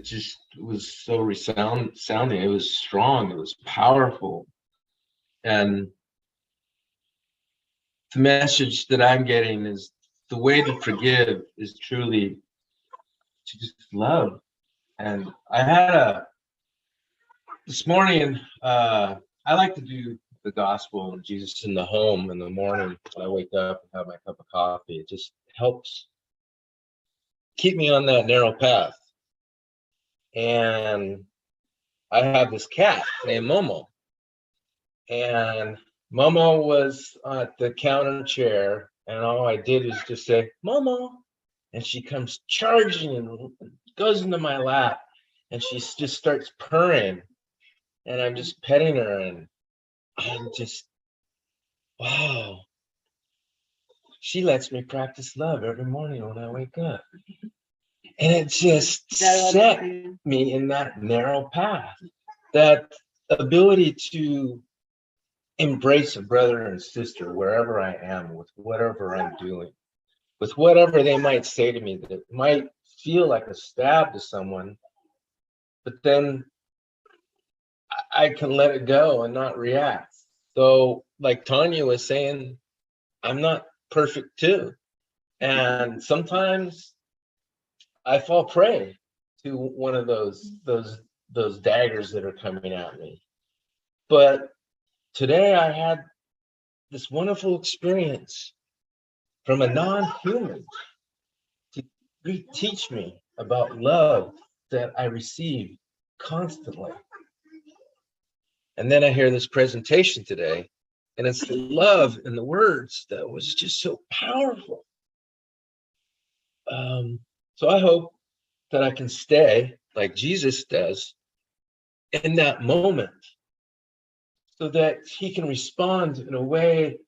just was so sounding. It was strong. It was powerful, and the message that I'm getting is the way to forgive is truly to just love. And I had this morning, I like to do the gospel and Jesus in the home in the morning when I wake up and have my cup of coffee. It just helps keep me on that narrow path. And I have this cat named Momo. And Momo was at the counter chair, and all I did was just say, Momo. And she comes charging and goes into my lap, and she just starts purring. And I'm just petting her, and I'm just, wow. She lets me practice love every morning when I wake up. And it just set me in that narrow path that ability to embrace a brother and sister wherever I am, with whatever I'm doing, with whatever they might say to me that might feel like a stab to someone, but then I can let it go and not react. So, like Tanya was saying, I'm not perfect too. And sometimes I fall prey to one of those daggers that are coming at me. But today I had this wonderful experience from a non-human to teach me about love that I receive constantly. And then I hear this presentation today, and it's the love and the words that was just so powerful. So I hope that I can stay like Jesus does in that moment, so that he can respond in a way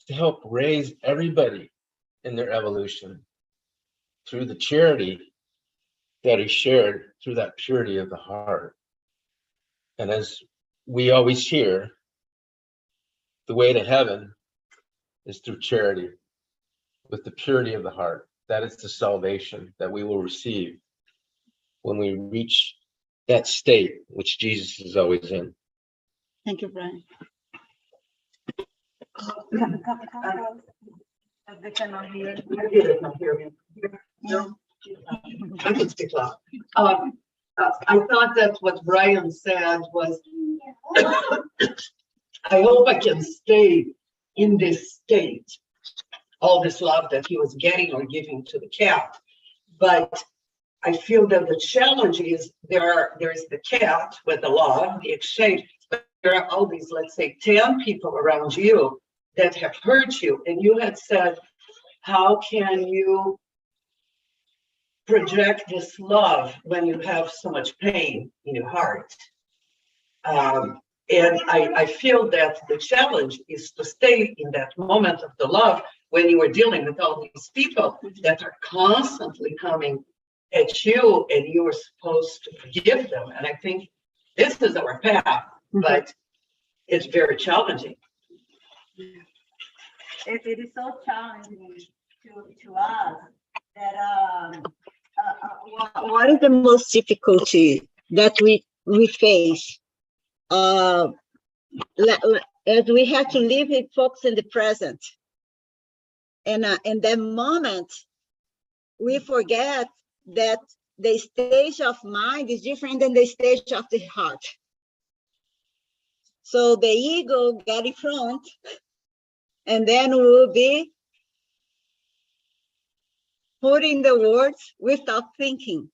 to help raise everybody in their evolution through the charity that he shared, through that purity of the heart. And as we always hear, the way to heaven is through charity, with the purity of the heart. That is the salvation that we will receive when we reach that state which Jesus is always in. Thank you, Brian. They cannot hear. No, I can speak loud. I thought that what Brian said was, I hope I can stay in this state, all this love that he was getting or giving to the cat. But I feel that the challenge is there's the cat with the love, the exchange, but there are all these, let's say, 10 people around you that have hurt you. And you had said, how can you project this love when you have so much pain in your heart? And I feel that the challenge is to stay in that moment of the love when you are dealing with all these people that are constantly coming at you, and you are supposed to forgive them. And I think this is our path, but it's very challenging. It is so challenging to us that what is the most difficulty that we face? As we have to live with folks in the present, and in that moment, we forget that the stage of mind is different than the stage of the heart. So the ego got in front, and then we will be putting the words without thinking.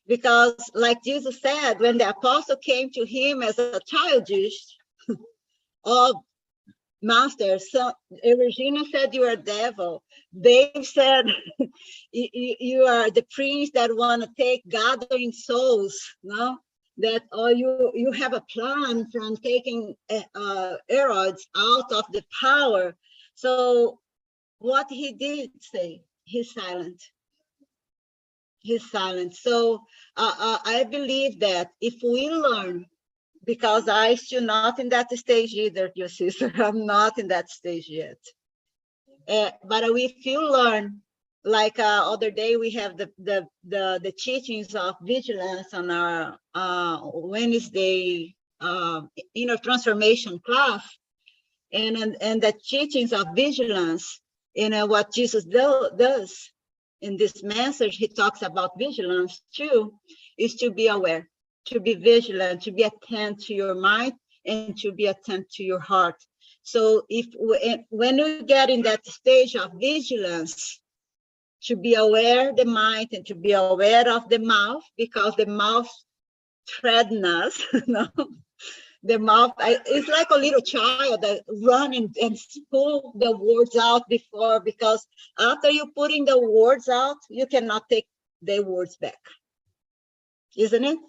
Because like Jesus said, when the apostle came to him as a childish, oh, master, so Regina said you are a devil. Dave said you are the prince that want to take gathering souls, no? That you have a plan from taking Herods out of the power. So what he did say, he's silent. He's silent. So I believe that if we learn, because I still not in that stage either, your sister, I'm not in that stage yet. But if you learn, like other day we have the teachings of vigilance on our Wednesday inner transformation class, and the teachings of vigilance, what Jesus does. In this message, he talks about vigilance too, is to be aware, to be vigilant, to be attentive to your mind, and to be attentive to your heart. So when you get in that stage of vigilance, to be aware of the mind and to be aware of the mouth, because the mouth threatens us, no? The mouth is like a little child that run and pull the words out before, because after you putting the words out, you cannot take the words back, isn't it?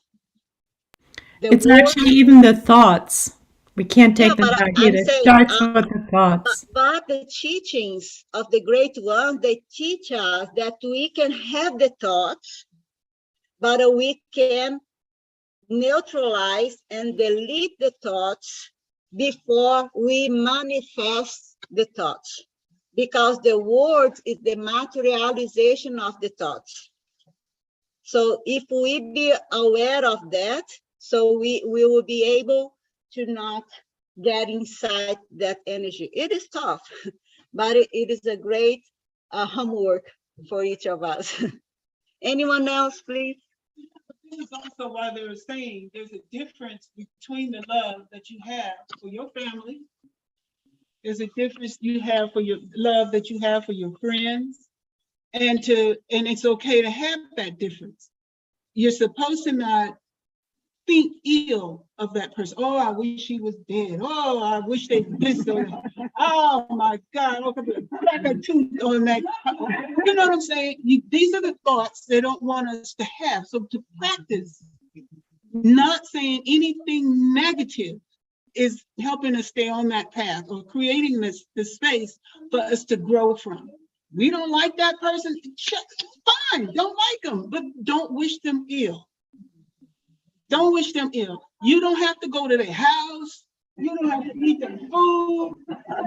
It's actually even the thoughts. We can't take them back either. It starts with the thoughts. But the teachings of the great ones, they teach us that we can have the thoughts, but we can neutralize and delete the thoughts before we manifest the thoughts, because the words is the materialization of the thoughts. So if we be aware of that, so we will be able to not get inside that energy. It is tough, but it is a great homework for each of us. Anyone else, please? This is also why they were saying there's a difference between the love that you have for your family. There's a difference you have for your love that you have for your friends. And it's okay to have that difference. You're supposed to not think ill of that person. Oh, I wish he was dead. Oh, I wish they this or that. Oh my God, oh, crack a tooth on that. You know what I'm saying? These are the thoughts they don't want us to have. So to practice not saying anything negative is helping us stay on that path, or creating this space for us to grow from. We don't like that person, fine, don't like them, but don't wish them ill. Don't wish them ill. You don't have to go to their house. You don't have to eat their food.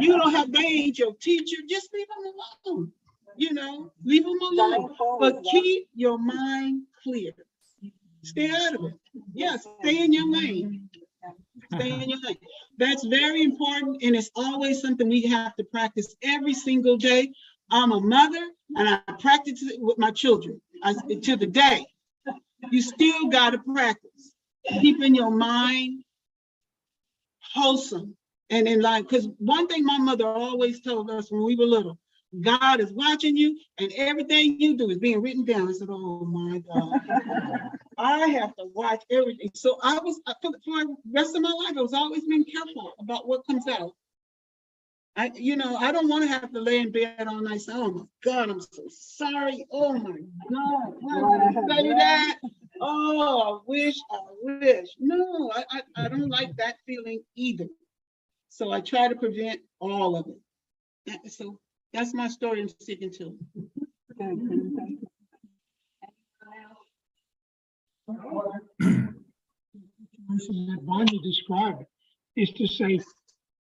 You don't have to ain't your teacher. Just leave them alone. You know, leave them alone. But keep your mind clear. Stay out of it. Yes, stay in your lane. Stay in your lane. That's very important, and it's always something we have to practice every single day. I'm a mother, and I practice it with my children to the day. You still got to practice keeping your mind wholesome and in line. Because one thing my mother always told us when we were little, God is watching you, and everything you do is being written down. I said, oh my God, I have to watch everything. So I was, for the rest of my life, I was always being careful about what comes out. I don't want to have to lay in bed all night saying, oh my God, I'm so sorry. Oh my God, why did I say that? Oh, I wish. No, I don't like that feeling either. So I try to prevent all of it. So that's my story I'm sticking to. That Bonnie described is to say,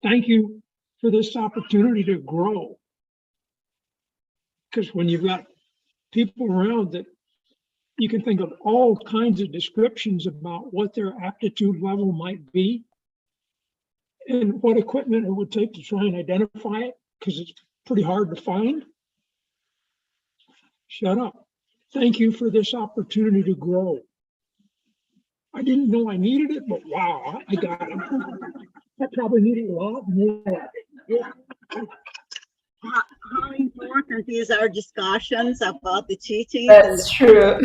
thank you for this opportunity to grow. Because when you've got people around that, you can think of all kinds of descriptions about what their aptitude level might be and what equipment it would take to try and identify it, because it's pretty hard to find. Shut up. Thank you for this opportunity to grow. I didn't know I needed it, but wow, I got it. I probably needed a lot more. How important is our discussions about the teachings? That's true.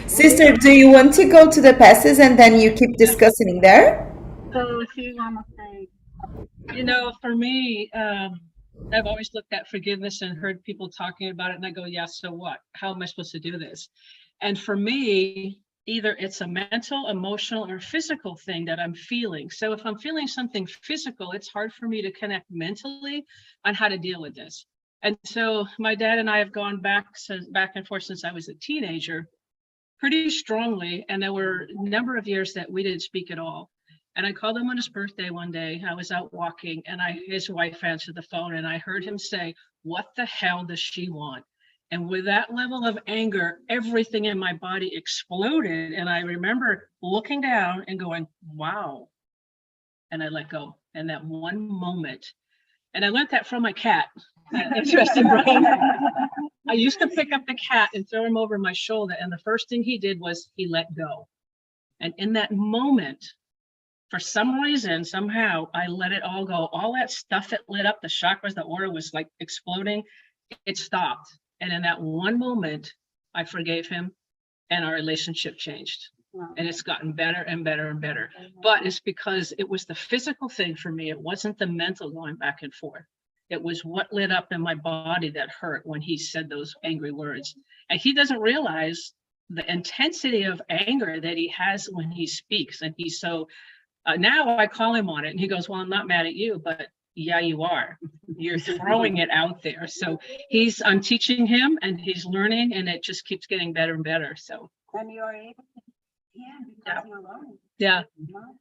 Sister, do you want to go to the passages and then you keep discussing there? So she wanna say. For me, I've always looked at forgiveness and heard people talking about it, and I go, yeah, so what? How am I supposed to do this? And for me, either it's a mental, emotional, or physical thing that I'm feeling. So if I'm feeling something physical, it's hard for me to connect mentally on how to deal with this. And so my dad and I have gone back and forth since I was a teenager, pretty strongly. And there were a number of years that we didn't speak at all. And I called him on his birthday one day. I was out walking, and his wife answered the phone, and I heard him say, "What the hell does she want?" And with that level of anger, everything in my body exploded. And I remember looking down and going, wow. And I let go in that one moment. And I learned that from my cat. Interesting, Brian. I used to pick up the cat and throw him over my shoulder. And the first thing he did was he let go. And in that moment, for some reason, somehow, I let it all go. All that stuff that lit up, the chakras, the aura was like exploding. It stopped. And in that one moment, I forgave him, and our relationship changed. Wow. And it's gotten better and better and better. But it's because it was the physical thing for me. It wasn't the mental going back and forth. It was what lit up in my body that hurt when he said those angry words. And he doesn't realize the intensity of anger that he has when he speaks. And he's so, now I call him on it, and he goes, well, I'm not mad at you, but yeah, you are. You're throwing it out there. So I'm teaching him, and he's learning, and it just keeps getting better and better. So. And you're able Yeah,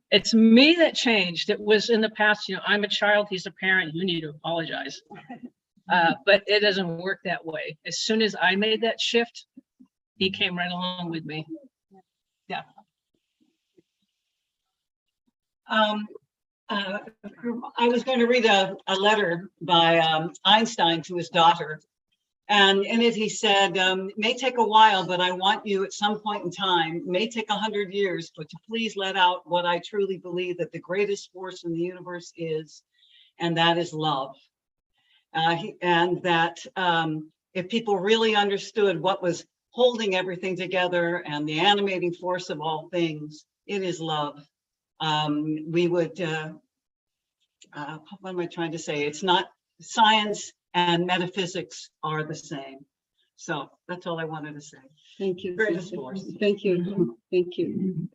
it's me that changed. It was in the past, I'm a child, he's a parent, you need to apologize. But it doesn't work that way. As soon as I made that shift, he came right along with me. Yeah. I was going to read a letter by Einstein to his daughter. And in it, he said, it may take a while, but I want you at some point in time, it may take 100 years, but to please let out what I truly believe that the greatest force in the universe is, and that is love. And that if people really understood what was holding everything together and the animating force of all things, it is love. We would, what am I trying to say? It's not science and metaphysics are the same. So that's all I wanted to say. Thank you. Greatest force. Thank you. Thank you.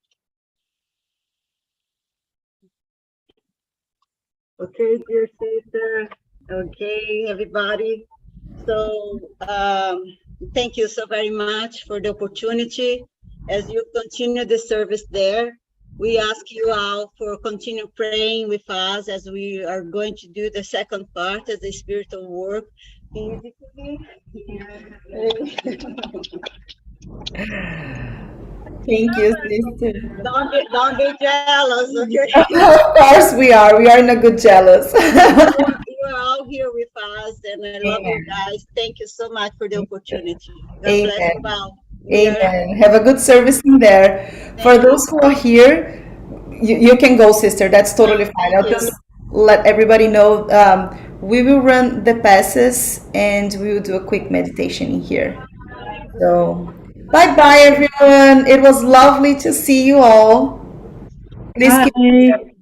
Okay, dear sister. Okay, everybody. So thank you so very much for the opportunity. As you continue the service there, we ask you all for continue praying with us as we are going to do the second part as the spiritual work. Thank you, sister. Don't be jealous, okay? Of course we are. We are in a good jealous. You are all here with us, and I love you guys. Thank you so much for the opportunity. God bless you Amen. all. We are- Amen. Have a good service in there. For those who are here, you can go, sister. That's totally fine. I'll just let everybody know. We will run the passes and we will do a quick meditation in here. So, bye bye, everyone. It was lovely to see you all. Please keep Bye.